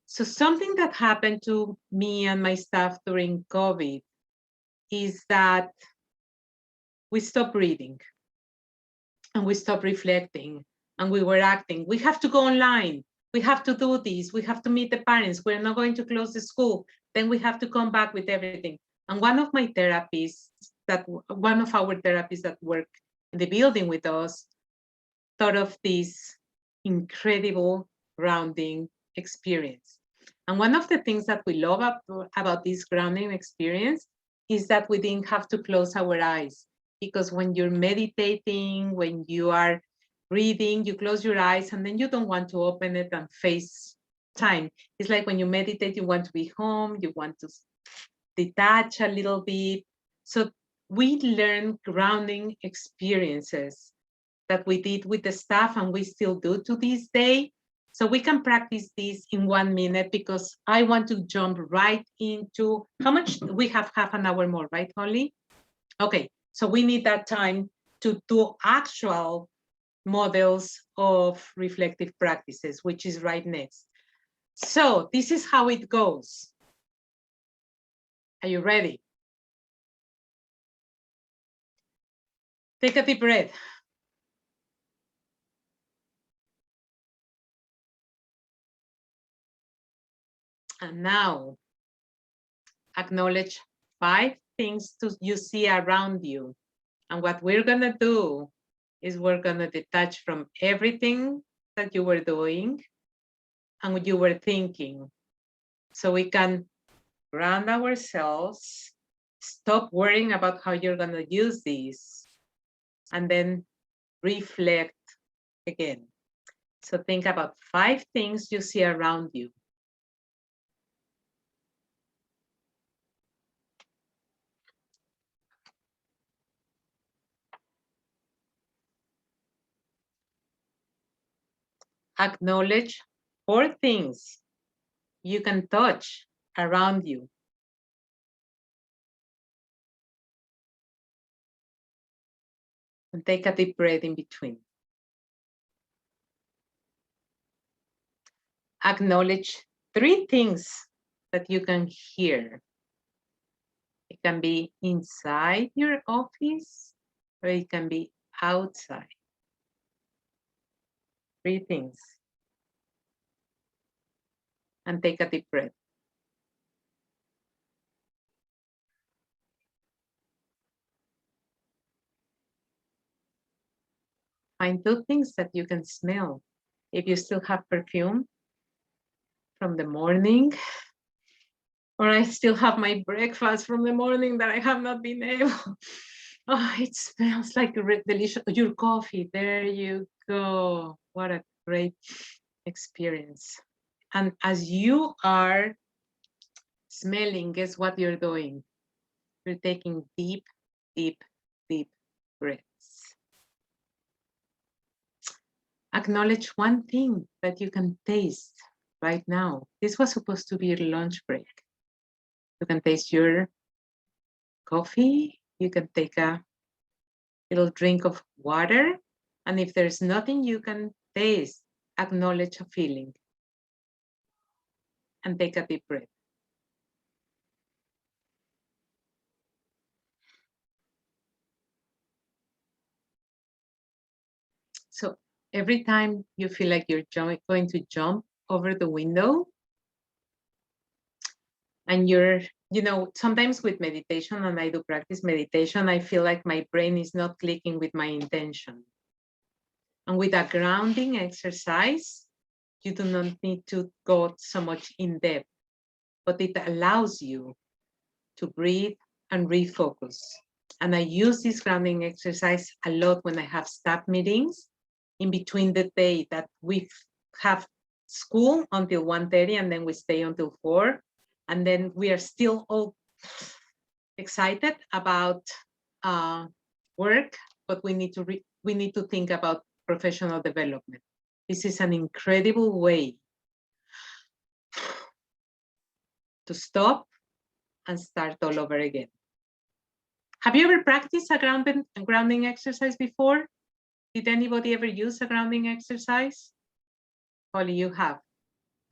So something that happened to me and my staff during COVID is that we stopped breathing and we stopped reflecting and we were acting. We have to go online. We have to do this. We have to meet the parents. We're not going to close the school. Then we have to come back with everything. And one of my therapists, one of our therapists that work in the building with us, thought of this incredible grounding experience. And one of the things that we love about this grounding experience is that we didn't have to close our eyes, because when you're meditating, when you are breathing, you close your eyes and then you don't want to open it and face time. It's like when you meditate, you want to be home, you want to detach a little bit. So we learn grounding experiences that we did with the staff and we still do to this day. So we can practice this in 1 minute because I want to jump right into how much we have. Half an hour more, right, Holly? Okay, so we need that time to do actual models of reflective practices, which is right next. So this is how it goes. Are you ready? Take a deep breath. And now acknowledge 5 things you see around you. And what we're gonna do is we're gonna detach from everything that you were doing and what you were thinking. So we can ground ourselves, stop worrying about how you're gonna use these, and then reflect again. So think about 5 things you see around you. Acknowledge 4 things you can touch around you. And take a deep breath in between. Acknowledge 3 things that you can hear. It can be inside your office or it can be outside. 3 things. And take a deep breath. Find 2 things that you can smell. If you still have perfume from the morning, or I still have my breakfast from the morning that I have not been able. Oh, it smells like delicious. Your coffee, there you go. What a great experience. And as you are smelling, guess what you're doing? You're taking deep, deep, deep breaths. Acknowledge 1 thing that you can taste right now. This was supposed to be your lunch break. You can taste your coffee. You can take a little drink of water. And if there's nothing you can taste, acknowledge a feeling. And take a deep breath. So every time you feel like you're going to jump over the window and you're you know, sometimes with meditation, and I do practice meditation, I feel like my brain is not clicking with my intention. And with a grounding exercise, you do not need to go so much in depth, but it allows you to breathe and refocus. And I use this grounding exercise a lot when I have staff meetings in between the day that we have school until 1:30 and then we stay until 4. And then we are still all excited about work, but we need to think about professional development. This is an incredible way to stop and start all over again. Have you ever practiced a grounding exercise before? Did anybody ever use a grounding exercise? Holly, you have.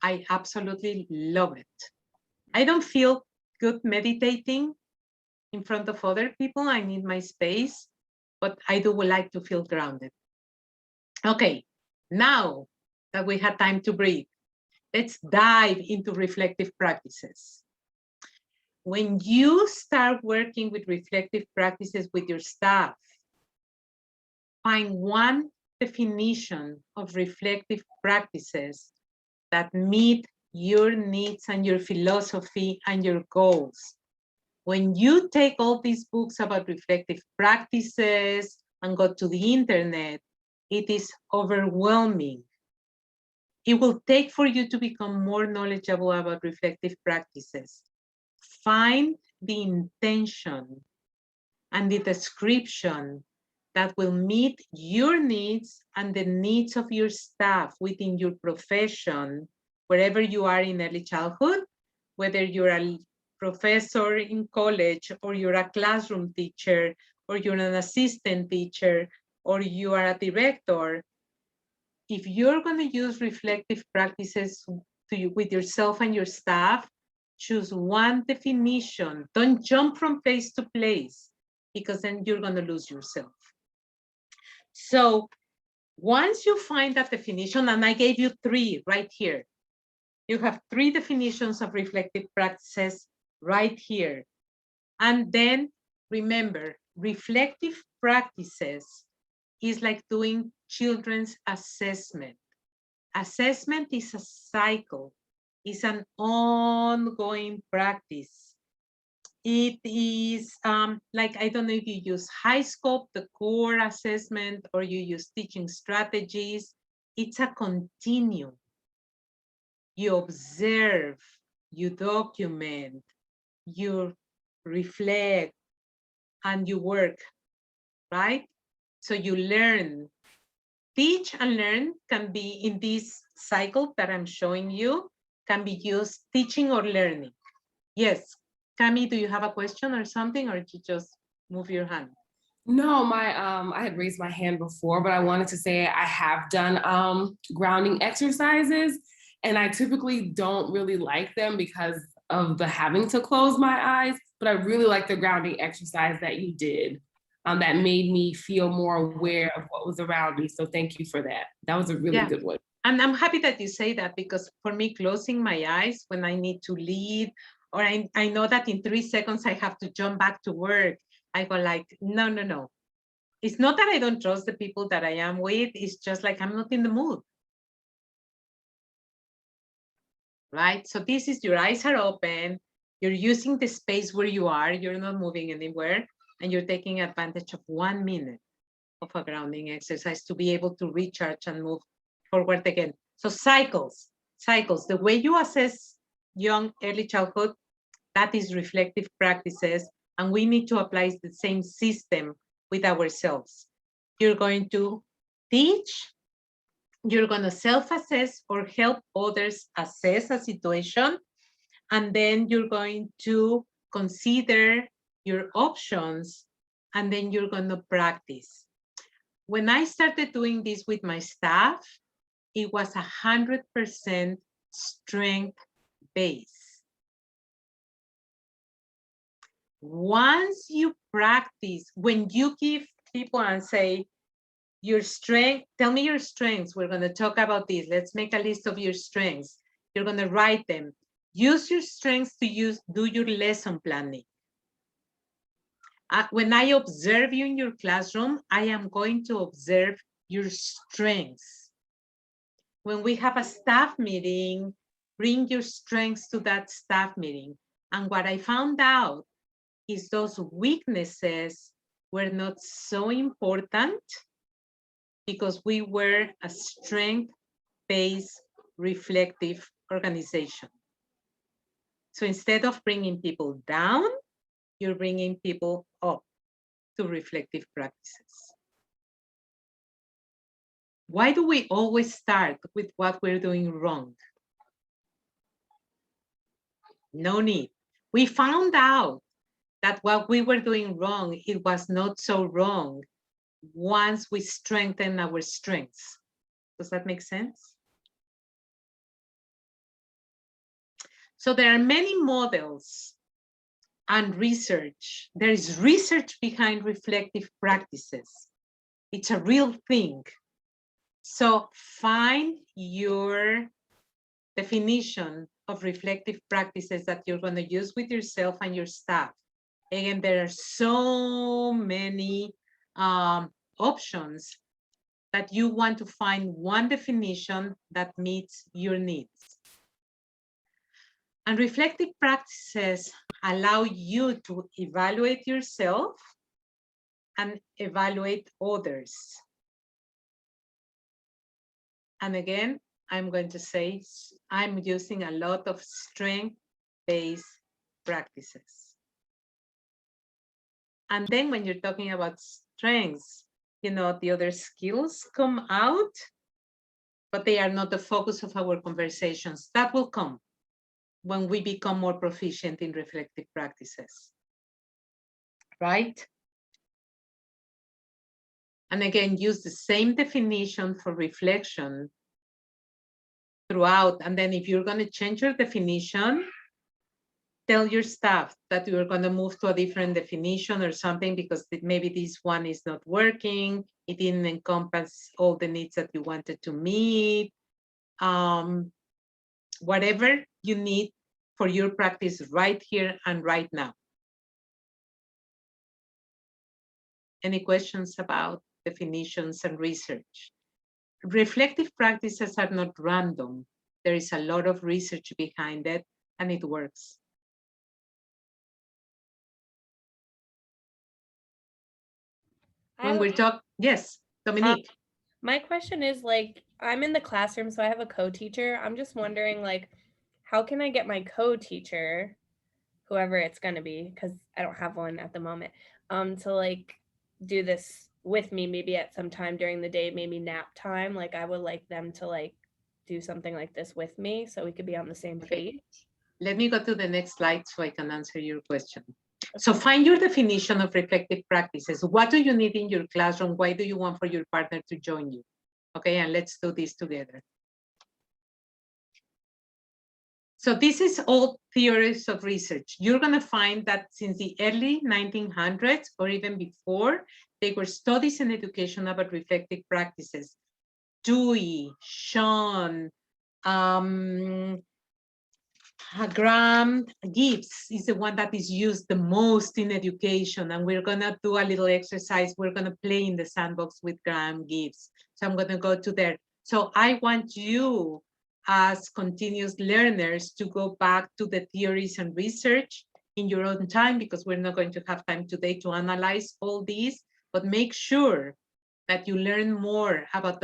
I absolutely love it. I don't feel good meditating in front of other people. I need my space, but I do like to feel grounded. Okay, now that we had time to breathe, let's dive into reflective practices. When you start working with reflective practices with your staff, find one definition of reflective practices that meet your needs and your philosophy and your goals. When you take all these books about reflective practices and go to the internet, it is overwhelming. It will take for you to become more knowledgeable about reflective practices. Find the intention and the description that will meet your needs and the needs of your staff within your profession, wherever you are in early childhood, whether you're a professor in college, or you're a classroom teacher, or you're an assistant teacher, or you are a director. If you're going to use reflective practices with yourself and your staff, choose one definition. Don't jump from place to place, because then you're going to lose yourself. So once you find that definition, and I gave you 3 right here, you have 3 definitions of reflective practices right here. And then remember, reflective practices is like doing children's assessment. Assessment is a cycle, it's an ongoing practice. It is like, I don't know if you use high scope, the core assessment, or you use teaching strategies. It's a continuum. You observe, you document, you reflect, and you work, right? So you learn. Teach and learn can be in this cycle that I'm showing you, can be used teaching or learning. Yes, Cami, do you have a question or something, or did you just move your hand? No, I had raised my hand before, but I wanted to say I have done grounding exercises, and I typically don't really like them because of the having to close my eyes, but I really like the grounding exercise that you did. That made me feel more aware of what was around me. So thank you for that. That was a really good one. And I'm happy that you say that, because for me, closing my eyes when I need to leave, or I know that in 3 seconds I have to jump back to work, I go like, no, no, no. It's not that I don't trust the people that I am with. It's just like I'm not in the mood. Right? So this is, your eyes are open. You're using the space where you are. You're not moving anywhere. And you're taking advantage of 1 minute of a grounding exercise to be able to recharge and move forward again. So cycles. The way you assess young early childhood, that is reflective practices. And we need to apply the same system with ourselves. You're going to teach, you're going to self-assess or help others assess a situation, and then you're going to consider your options, and then you're going to practice. When I started doing this with my staff, it was 100% strength-based. Once you practice, when you give people and say, your strength, tell me your strengths, we're going to talk about this. Let's make a list of your strengths. You're going to write them. Use your strengths to do your lesson planning. When I observe you in your classroom, I am going to observe your strengths. When we have a staff meeting, bring your strengths to that staff meeting. And what I found out is those weaknesses were not so important because we were a strength-based reflective organization. So instead of bringing people down, you're bringing people up to reflective practices. Why do we always start with what we're doing wrong? No need. We found out that what we were doing wrong, it was not so wrong once we strengthen our strengths. Does that make sense? So there are many models and research. There is research behind reflective practices. It's a real thing. So find your definition of reflective practices that you're going to use with yourself and your staff. Again, there are so many options that you want to find one definition that meets your needs. And reflective practices allow you to evaluate yourself and evaluate others. And again, I'm going to say I'm using a lot of strength-based practices. And then when you're talking about strengths, you know, the other skills come out, but they are not the focus of our conversations. That will come when we become more proficient in reflective practices, right? And again, use the same definition for reflection throughout. And then if you're going to change your definition, tell your staff that you're going to move to a different definition or something because maybe this one is not working. It didn't encompass all the needs that you wanted to meet. Whatever you need for your practice right here and right now. Any questions about definitions and research? Reflective practices are not random. There is a lot of research behind it and it works. When we talk, yes, Dominique. My question is, like, I'm in the classroom, so I have a co-teacher. I'm just wondering, like, how can I get my co-teacher, whoever it's going to be, because I don't have one at the moment, to, like, do this with me maybe at some time during the day, maybe nap time. Like, I would like them to, like, do something like this with me so we could be on the same page. Let me go to the next slide so I can answer your question. So find your definition of reflective practices. What do you need in your classroom? Why do you want for your partner to join you? Okay, and let's do this together. So this is all theories of research. You're going to find that since the early 1900s or even before, there were studies in education about reflective practices. Dewey, Sean, Graham Gibbs is the one that is used the most in education, and we're going to do a little exercise. We're going to play in the sandbox with Graham Gibbs. So I'm going to go to there. So I want you as continuous learners to go back to the theories and research in your own time, because we're not going to have time today to analyze all these, but make sure that you learn more about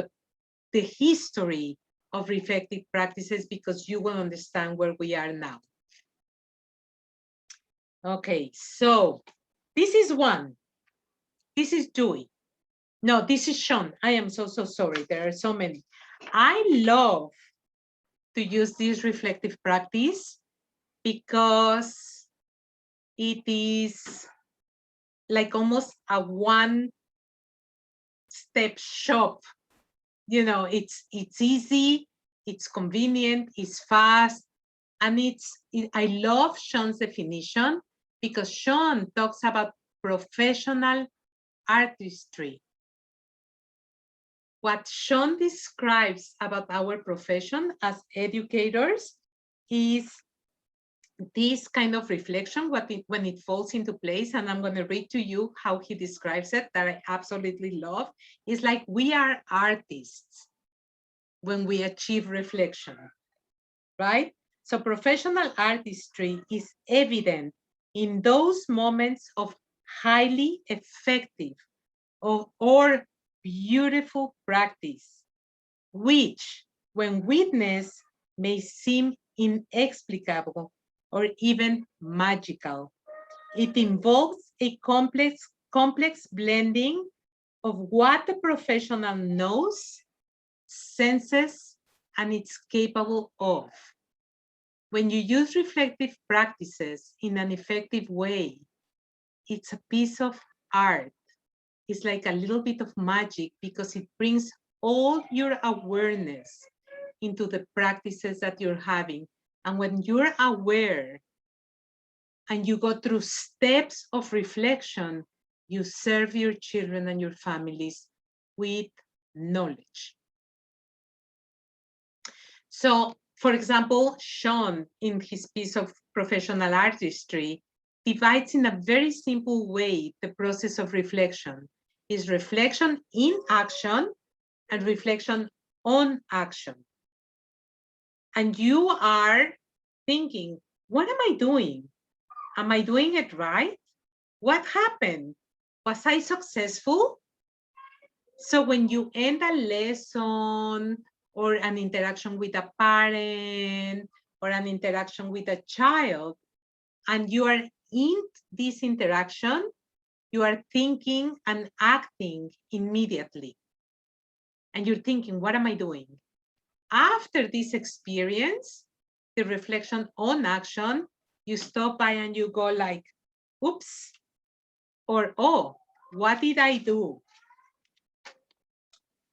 the history of reflective practices, because you will understand where we are now. Okay, so this is one. This is Dewey. No, this is Sean. I am so sorry. There are so many. I love to use this reflective practice because it is like almost a one-step shop. You know, it's easy, it's convenient, it's fast, and I love Sean's definition because Sean talks about professional artistry. What Sean describes about our profession as educators is this kind of reflection, when it falls into place, and I'm going to read to you how he describes it, that I absolutely love, is like we are artists when we achieve reflection, right? So professional artistry is evident in those moments of highly effective or beautiful practice, which, when witnessed, may seem inexplicable or even magical. It involves a complex blending of what the professional knows, senses, and it's capable of. When you use reflective practices in an effective way, it's a piece of art. It's like a little bit of magic because it brings all your awareness into the practices that you're having. And when you're aware and you go through steps of reflection, you serve your children and your families with knowledge. So, for example, Sean, in his piece of professional artistry, divides in a very simple way the process of reflection. Is reflection in action and reflection on action. And you are thinking, what am I doing? Am I doing it right? What happened? Was I successful? So when you end a lesson or an interaction with a parent or an interaction with a child, and you are in this interaction, you are thinking and acting immediately. And you're thinking, what am I doing? After this experience, the reflection on action, you stop by and you go like, oops, or, oh, what did I do?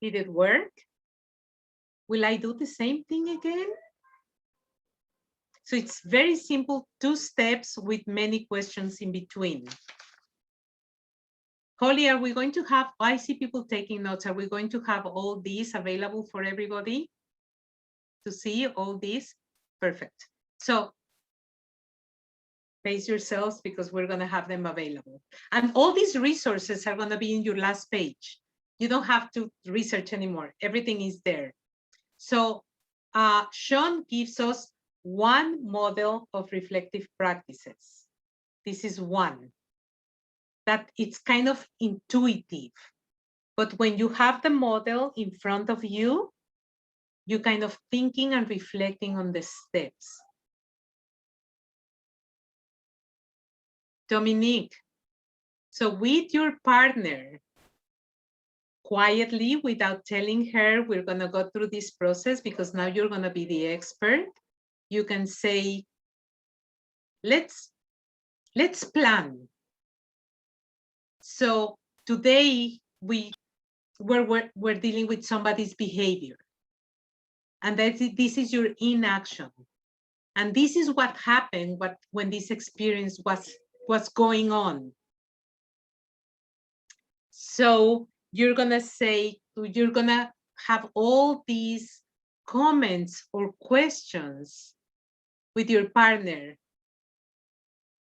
Did it work? Will I do the same thing again? So it's very simple, 2 steps with many questions in between. Holly, are we going to have, I see people taking notes. Are we going to have all these available for everybody to see all these? Perfect. So pace yourselves because we're going to have them available. And all these resources are going to be in your last page. You don't have to research anymore. Everything is there. So Sean gives us one model of reflective practices. This is one that it's kind of intuitive. But when you have the model in front of you, you're kind of thinking and reflecting on the steps. Dominique, so with your partner, quietly, without telling her, we're going to go through this process because now you're going to be the expert. You can say, let's plan. So today we're dealing with somebody's behavior. And this is your inaction. And this is what happened when this experience was going on. So you're gonna say, you're gonna have all these comments or questions with your partner.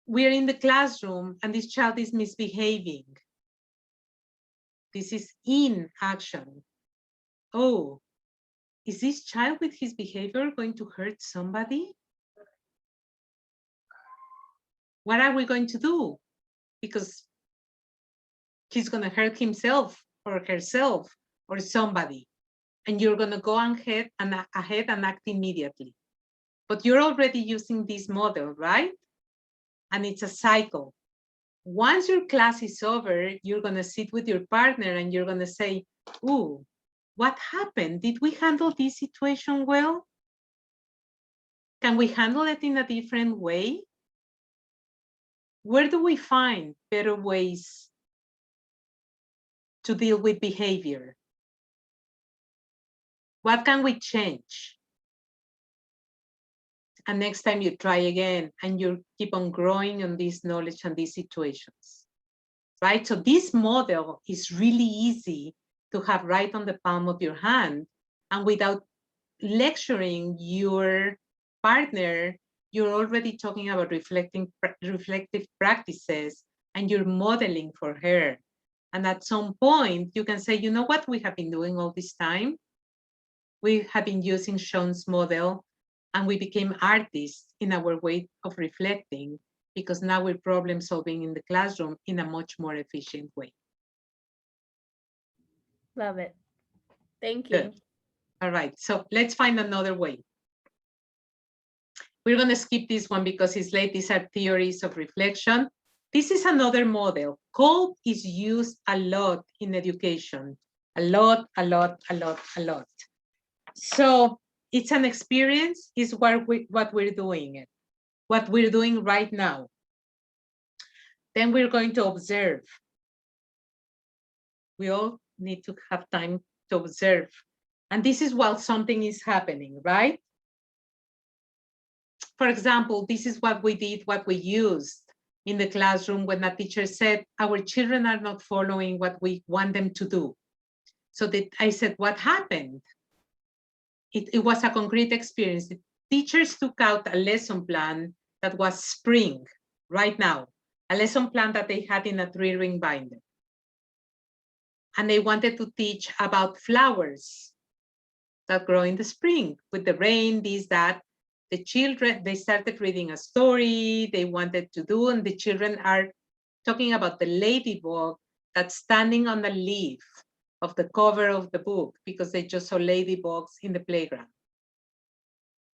We're in the classroom and this child is misbehaving. This is inaction. Oh, is this child with his behavior going to hurt somebody? What are we going to do? Because he's going to hurt himself or herself or somebody. And you're going to go ahead and act immediately. But you're already using this model, right? And it's a cycle. Once your class is over, you're going to sit with your partner and you're going to say, ooh, what happened? Did we handle this situation well? Can we handle it in a different way? Where do we find better ways to deal with behavior? What can we change? And next time you try again and you keep on growing on this knowledge and these situations, right? So this model is really easy to have right on the palm of your hand, and without lecturing your partner you're already talking about reflective practices, and you're modeling for her. And at some point, you can say, you know what we have been doing all this time? We have been using Sean's model, and we became artists in our way of reflecting, because now we're problem solving in the classroom in a much more efficient way. Love it. Thank you. Good. All right, so let's find another way. We're going to skip this one because it's late. These are theories of reflection. This is another model. Code is used a lot in education. A lot. So it's an experience, is what we're doing, what we're doing right now. Then we're going to observe. We all need to have time to observe. And this is while something is happening, right? For example, this is what we did, what we used in the classroom when a teacher said, our children are not following what we want them to do. So that I said, what happened? It was a concrete experience. The teachers took out a lesson plan that was spring, right now, a lesson plan that they had in a 3-ring binder. And they wanted to teach about flowers that grow in the spring with the rain, this, that. The children, they started reading a story they wanted to do, and the children are talking about the ladybug that's standing on the leaf of the cover of the book because they just saw ladybugs in the playground.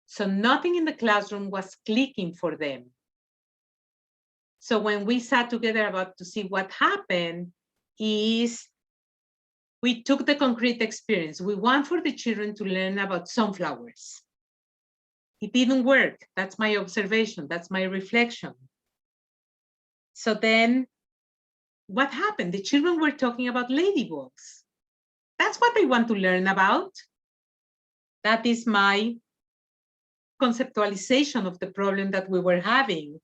So nothing in the classroom was clicking for them. So when we sat together about to see what happened is we took the concrete experience. We want for the children to learn about sunflowers. It didn't work. That's my observation. That's my reflection. So then what happened? The children were talking about ladybugs. That's what they want to learn about. That is my conceptualization of the problem that we were having.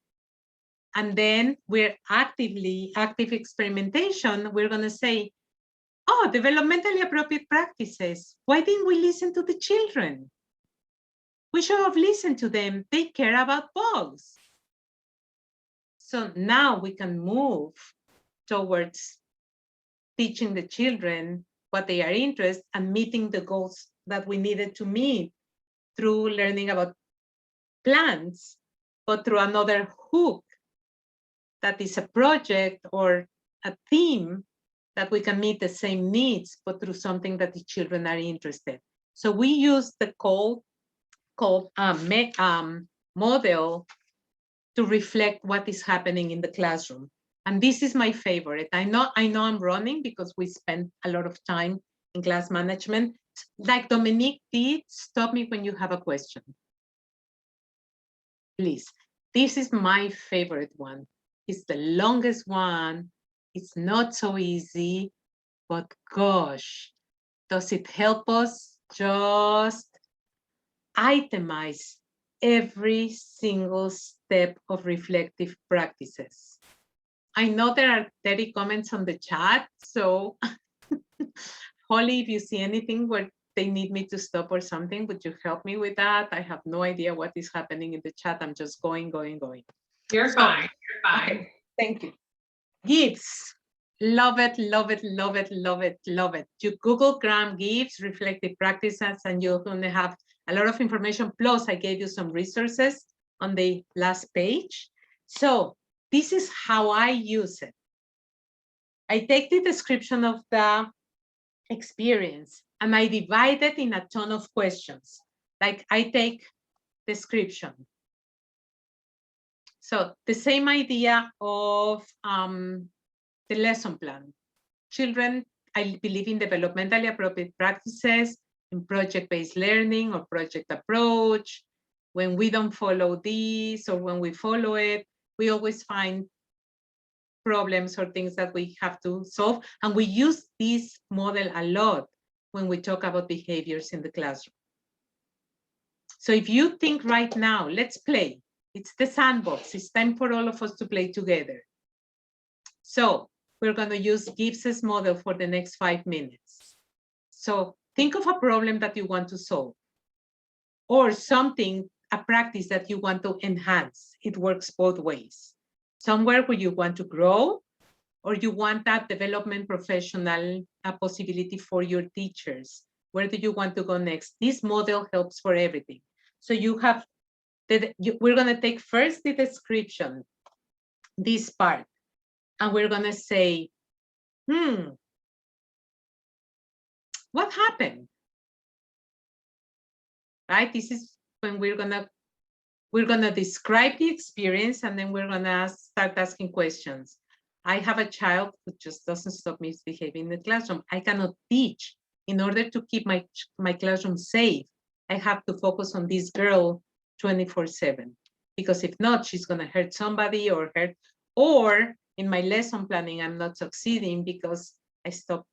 And then we're active experimentation. We're going to say, oh, developmentally appropriate practices. Why didn't we listen to the children? We should have listened to them. They care about bugs. So now we can move towards teaching the children what they are interested in and meeting the goals that we needed to meet through learning about plants, but through another hook that is a project or a theme that we can meet the same needs, but through something that the children are interested. So we use the model to reflect what is happening in the classroom. And this is my favorite. I know I'm running because we spend a lot of time in class management. Like Dominique did, stop me when you have a question. Please. This is my favorite one. It's the longest one. It's not so easy, but gosh, does it help us just itemize every single step of reflective practices. I know there are 30 comments on the chat, so Holly, if you see anything where they need me to stop or something, would you help me with that? I have no idea what is happening in the chat. I'm just going. You're fine, you're fine. Okay, thank you. GIFs, love it. You Google Gram GIFs, reflective practices, and you're going to have a lot of information. Plus, I gave you some resources on the last page. So this is how I use it. I take the description of the experience and I divide it in a ton of questions. Like I take description. So the same idea of the lesson plan. Children, I believe in developmentally appropriate practices, in project-based learning or project approach. When we don't follow this or when we follow it, we always find problems or things that we have to solve. And we use this model a lot when we talk about behaviors in the classroom. So if you think right now, let's play. It's the sandbox. It's time for all of us to play together. So we're going to use Gibbs's model for the next 5 minutes. So think of a problem that you want to solve or something a practice that you want to enhance. It works both ways. Somewhere where you want to grow, or you want that development professional possibility for your teachers. Where do you want to go next? This model helps for everything. So you have, we're gonna take first the description, this part, and we're gonna say, what happened? Right, this is when we're gonna describe the experience, and then we're gonna start asking questions. I have a child who just doesn't stop misbehaving in the classroom. I cannot teach. In order to keep my classroom safe, I have to focus on this girl 24/7, because if not, she's gonna hurt somebody or in my lesson planning, I'm not succeeding because I stopped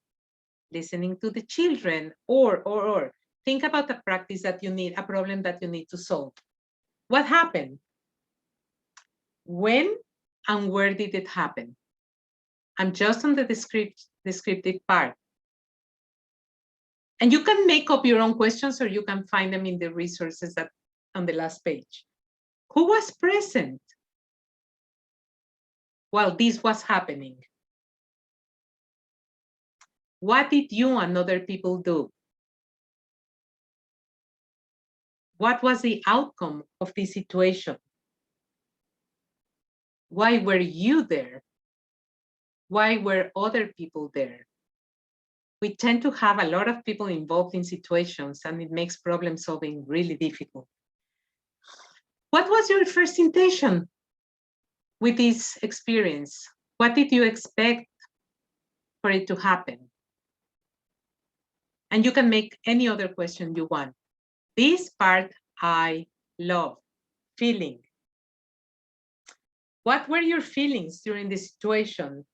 listening to the children, or. Think about a practice that you need, a problem that you need to solve. What happened? When and where did it happen? I'm just on the descriptive part. And you can make up your own questions, or you can find them in the resources that on the last page. Who was present while this was happening? What did you and other people do? What was the outcome of this situation? Why were you there? Why were other people there? We tend to have a lot of people involved in situations, and it makes problem solving really difficult. What was your first intention with this experience? What did you expect for it to happen? And you can make any other question you want. This part I love, feeling. What were your feelings during the situation?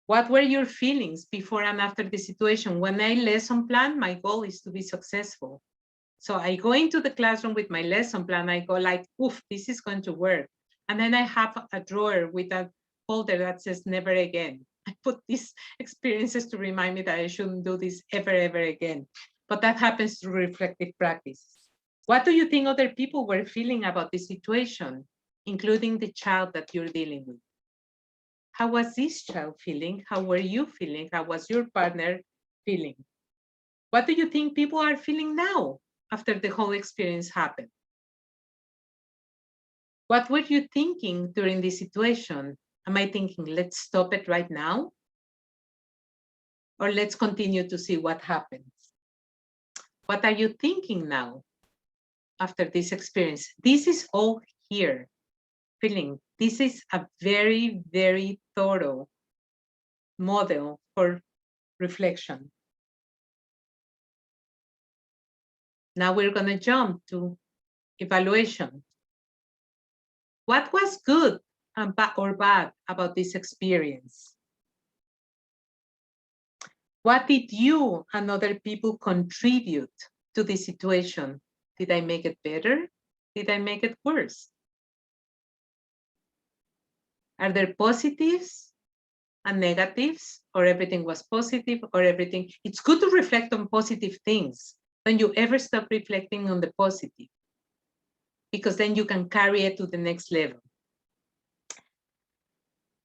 What were your feelings before and after the situation? When I lesson plan, my goal is to be successful. So I go into the classroom with my lesson plan, I go like, oof, this is going to work. And then I have a drawer with a folder that says never again. I put these experiences to remind me that I shouldn't do this ever again. But that happens through reflective practice. What do you think other people were feeling about the situation, including the child that you're dealing with? How was this child feeling? How were you feeling? How was your partner feeling? What do you think people are feeling now after the whole experience happened? What were you thinking during this situation? Am I thinking, let's stop it right now? Or let's continue to see what happens? What are you thinking now after this experience? This is all here, feeling. This is a very, very thorough model for reflection. Now we're going to jump to evaluation. What was good or bad about this experience? What did you and other people contribute to the situation? Did I make it better? Did I make it worse? Are there positives and negatives, or everything was positive, or everything? It's good to reflect on positive things. Don't you ever stop reflecting on the positive, because then you can carry it to the next level.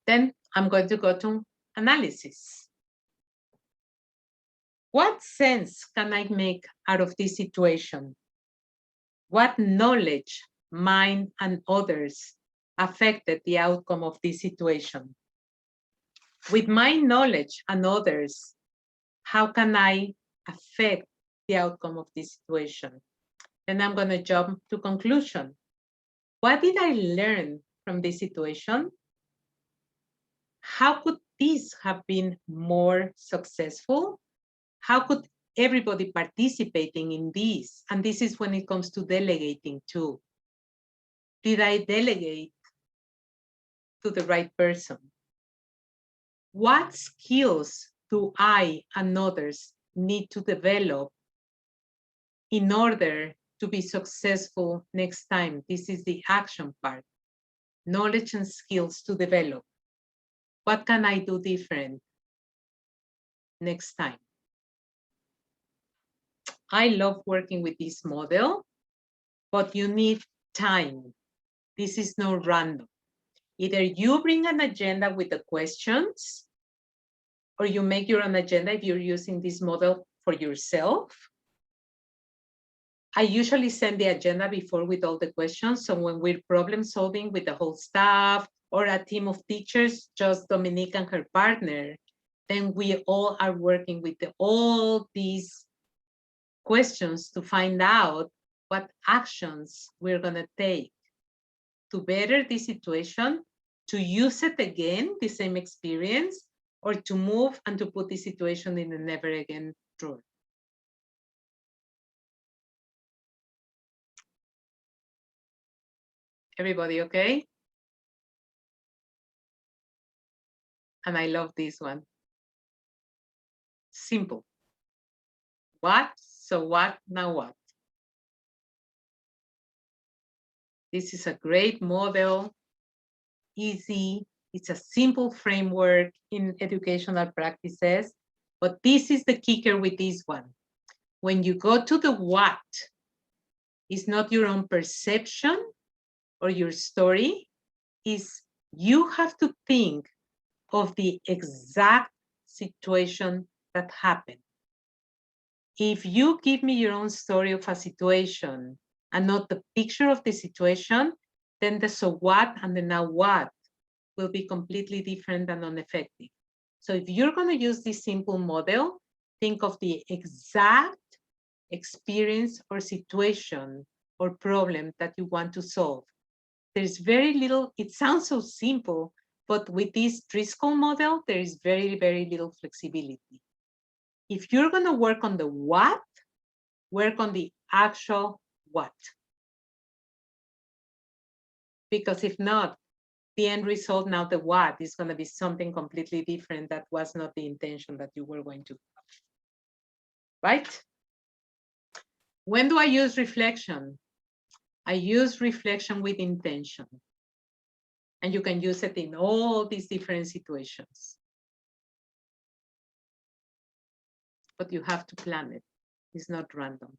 Then I'm going to go to analysis. What sense can I make out of this situation? What knowledge, mine and others, affected the outcome of this situation? With my knowledge and others, how can I affect the outcome of this situation? Then I'm going to jump to conclusion. What did I learn from this situation? How could this have been more successful? How could everybody participating in this? And this is when it comes to delegating too. Did I delegate to the right person? What skills do I and others need to develop in order to be successful next time? This is the action part. Knowledge and skills to develop. What can I do different next time? I love working with this model but you need time. This is not random. Either you bring an agenda with the questions, or you make your own agenda if you're using this model for yourself. I usually send the agenda before with all the questions. So when we're problem solving with the whole staff or a team of teachers, just Dominique and her partner, then we all are working with all these questions to find out what actions we're gonna take to better the situation, to use it again, the same experience, or to move and to put the situation in the never again drawer. Everybody okay? And I love this one. Simple. What? So what? Now what? This is a great model, easy. It's a simple framework in educational practices, but this is the kicker with this one. When you go to the what, it's not your own perception or your story, is you have to think of the exact situation that happened. If you give me your own story of a situation and not the picture of the situation, then the so what and the now what will be completely different and ineffective. So if you're going to use this simple model, think of the exact experience or situation or problem that you want to solve. There's very little, it sounds so simple, but with this Driscoll model, there is very, very little flexibility. If you're going to work on the what, work on the actual what. Because if not, the end result, now the what, is going to be something completely different that was not the intention that you were going to have. Right? When do I use reflection? I use reflection with intention. And you can use it in all these different situations. But you have to plan it. It's not random.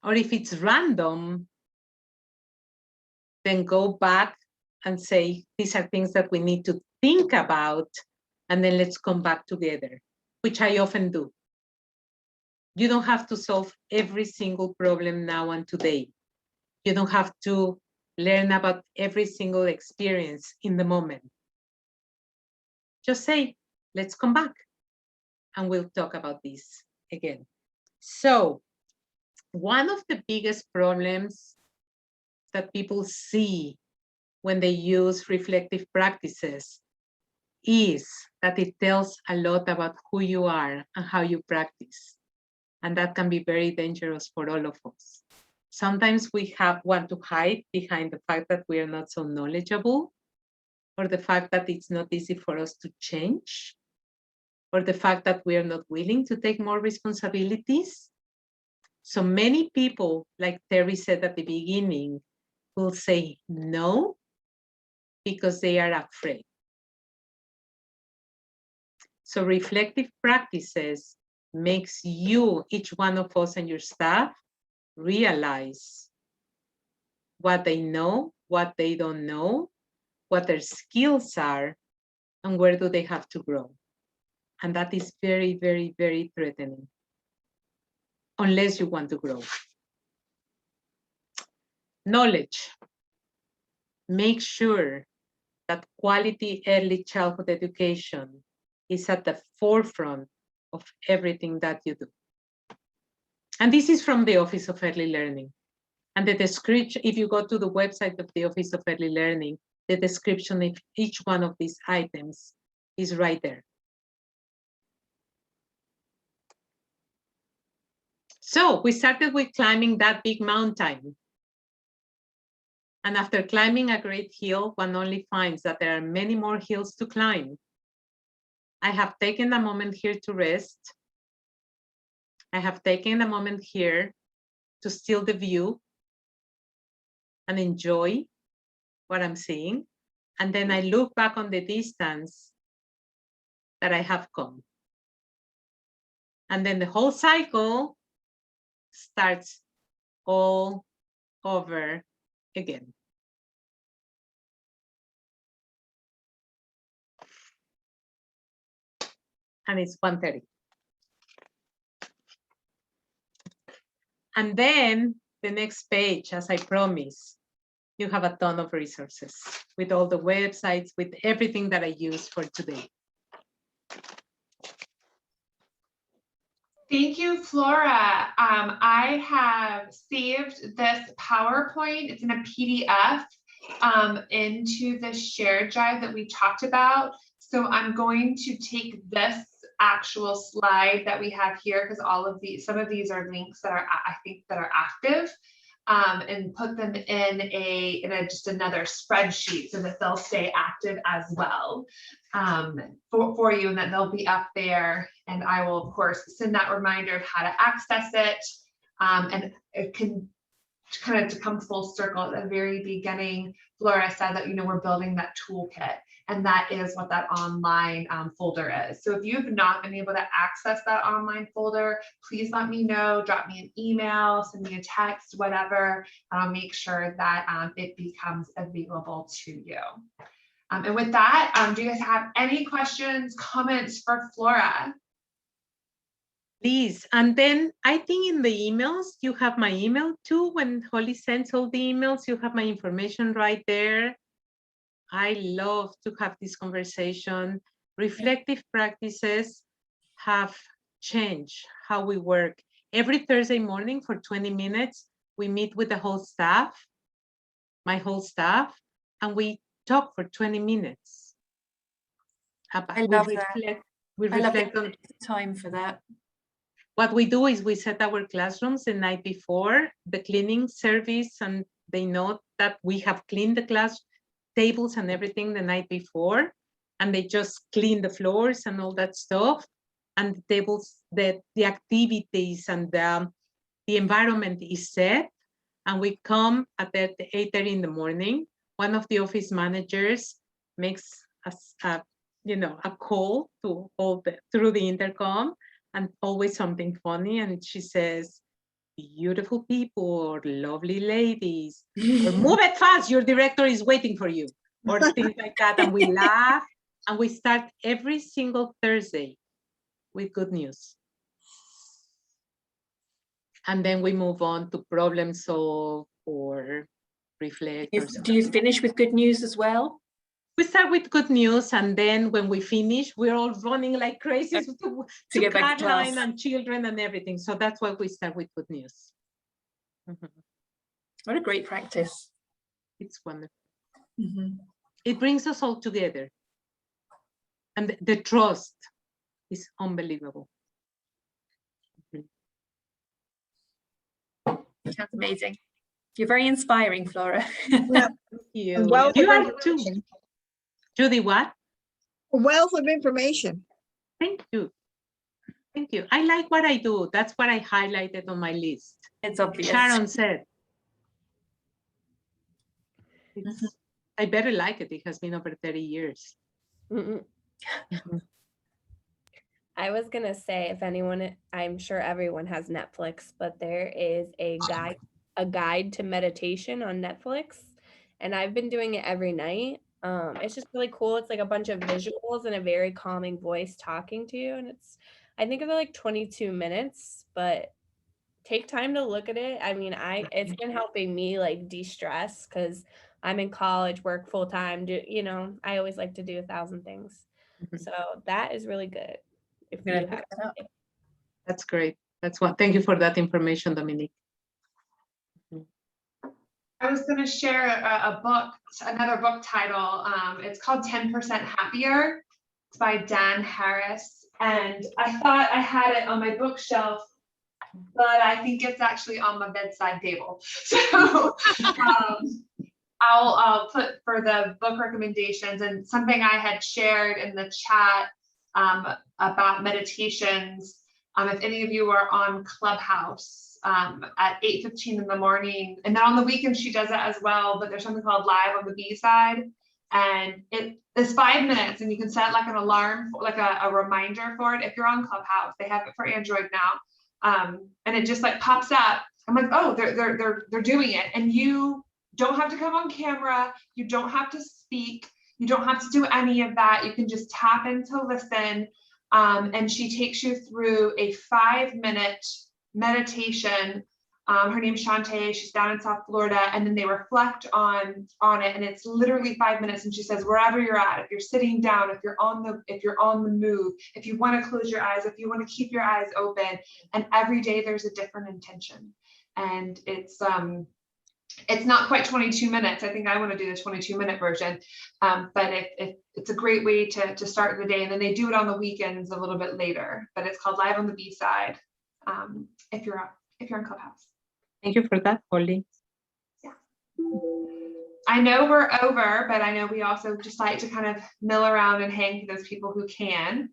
Or if it's random, then go back and say, these are things that we need to think about, and then let's come back together, which I often do. You don't have to solve every single problem now and today. You don't have to learn about every single experience in the moment. Just say, let's come back and we'll talk about this again. So one of the biggest problems that people see when they use reflective practices is that it tells a lot about who you are and how you practice. And that can be very dangerous for all of us. Sometimes we want to hide behind the fact that we are not so knowledgeable, or the fact that it's not easy for us to change, or the fact that we are not willing to take more responsibilities. So many people, like Terry said at the beginning, will say no because they are afraid. So reflective practices makes you, each one of us and your staff, realize what they know, what they don't know, what their skills are, and where do they have to grow. And that is very, very, very threatening, unless you want to grow. Knowledge. Make sure that quality early childhood education is at the forefront of everything that you do. And this is from the Office of Early Learning. And the description, if you go to the website of the Office of Early Learning, the description of each one of these items is right there. So we started with climbing that big mountain. And after climbing a great hill, one only finds that there are many more hills to climb. I have taken a moment here to rest. I have taken a moment here to still the view and enjoy what I'm seeing. And then I look back on the distance that I have come. And then the whole cycle starts all over again. And it's 1:30. And then the next page, as I promised, you have a ton of resources with all the websites, with everything that I use for today. Thank you, Flora. I have saved this PowerPoint. It's in a PDF into the shared drive that we talked about. So I'm going to take this actual slide that we have here, because some of these are links that are, I think, that are active, and put them in just another spreadsheet so that they'll stay active as well for you, and that they'll be up there. And I will, of course, send that reminder of how to access it. And it can kind of, to come full circle, at the very beginning, Flora said that, we're building that toolkit. And that is what that online folder is. So if you've not been able to access that online folder, please let me know, drop me an email, send me a text, whatever, and I'll make sure that it becomes available to you. And with that, do you guys have any questions, comments for Flora? Please. And then I think in the emails, you have my email too. When Holly sends all the emails, you have my information right there. I love to have this conversation. Reflective practices have changed how we work. Every Thursday morning for 20 minutes, we meet with the whole staff, my whole staff, and we talk for 20 minutes. I love that. We I love reflect on time for that. what we do is we set our classrooms the night before the cleaning service, and they know that we have cleaned the class tables and everything the night before, and they just clean the floors and all that stuff, and the tables, the activities and the environment is set, and we come at 8:30 in the morning. One of the office managers makes a call to through the intercom, and always something funny, and she says, "Beautiful people," or "Lovely ladies," or "Move it fast, your director is waiting for you," or things like that. And we laugh, and we start every single Thursday with good news. And then we move on to problem solve or reflect. Do you finish with good news as well? We start with good news, and then when we finish, we're all running like crazy to get back to Caroline class. and children and everything. So that's why we start with good news. What a great practice. It's wonderful. It brings us all together. And the trust is unbelievable. Sounds amazing. You're very inspiring, Flora. Yeah. You. Wealth You of are too. information. Judy, what? A wealth of information. Thank you. Thank you. I like what I do. That's what I highlighted on my list. It's obvious. Sharon said. I better like it. It has been over 30 years. I was gonna say, if anyone, I'm sure everyone has Netflix, but there is a guide to meditation on Netflix, and I've been doing it every night. It's just really cool. It's like a bunch of visuals and a very calming voice talking to you, and I think of it like 22 minutes, but take time to look at it. I mean, it's been helping me like de-stress because I'm in college, work full time. I always like to do 1,000 things, so that is really good. If you have it. That's great. Thank you for that information, Dominique. I was going to share another book title. It's called 10% Happier. It's by Dan Harris. And I thought I had it on my bookshelf, but I think it's actually on my bedside table. So I'll put for the book recommendations, and something I had shared in the chat about meditations. If any of you are on Clubhouse at 8:15 in the morning, and then on the weekend she does it as well, but there's something called Live on the B-side, and it is 5 minutes, and you can set like an alarm, like a reminder for it. If you're on Clubhouse, they have it for Android now. and it just like pops up. I'm like, oh, they're doing it. And you don't have to come on camera. You don't have to speak. You don't have to do any of that. You can just tap in to listen. And she takes you through a 5-minute meditation. Her name's Shantae. She's down in South Florida, and then they reflect on it, and it's literally 5 minutes. And she says, wherever you're at, if you're sitting down, if you're on the move, if you want to close your eyes, if you want to keep your eyes open, and every day there's a different intention. And it's not quite 22 minutes. I think I want to do the 22-minute version, but it's a great way to start the day. And then they do it on the weekends a little bit later. But it's called Live on the B-Side. If you're in Clubhouse. Thank you for that, Holly. Yeah. I know we're over, but I know we also just like to kind of mill around and hang for those people who can.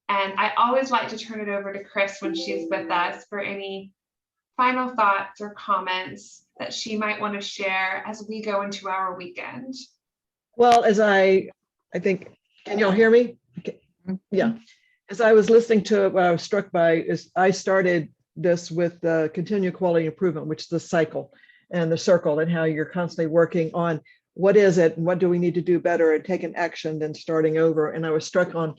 And I always like to turn it over to Chris when she's with us for any final thoughts or comments that she might want to share as we go into our weekend. Well, as I think, can y'all hear me? Okay. Yeah. As I was listening to it, what I was struck by is I started this with continual quality improvement, which is the cycle and the circle, and how you're constantly working on what is it and what do we need to do better, and taking action, then starting over. And I was struck on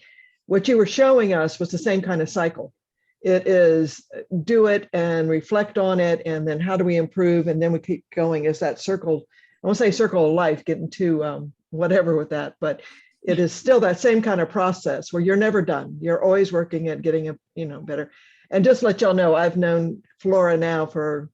what you were showing us was the same kind of cycle. It is do it and reflect on it, and then how do we improve, and then we keep going as that circle. I won't say circle of life, getting to whatever with that, but it is still that same kind of process where you're never done. You're always working at getting it, better. And just to let y'all know, I've known Flora now for,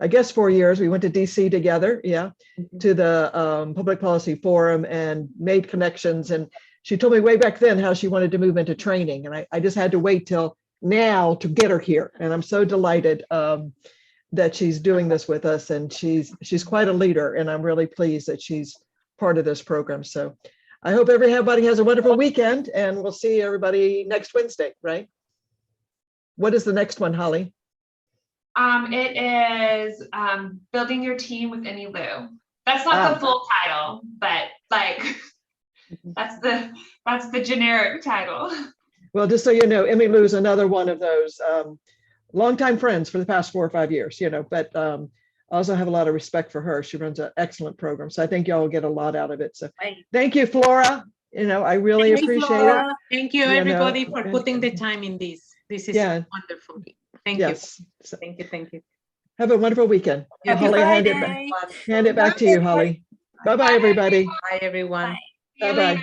I guess, 4 years. We went to DC together, to the Public Policy Forum, and made connections. And she told me way back then how she wanted to move into training. And I just had to wait till now to get her here. And I'm so delighted that she's doing this with us. And she's quite a leader. And I'm really pleased that she's part of this program. So I hope everybody has a wonderful weekend, and we'll see everybody next Wednesday, right? What is the next one, Holly? It is building your team with Any Lou. That's not the full title, but like that's the generic title. Well, just so you know, Emmy Lou is another one of those longtime friends for the past 4 or 5 years, but I also have a lot of respect for her. She runs an excellent program. So I think y'all will get a lot out of it. So thank you, Flora. I really appreciate it. Thank you, everybody, for putting the time in this. This is wonderful. Thank you. So, thank you. have a wonderful weekend. Happy Holly, Friday. hand it back to you, Holly. Bye-bye, everybody. Bye, everyone. Bye-bye.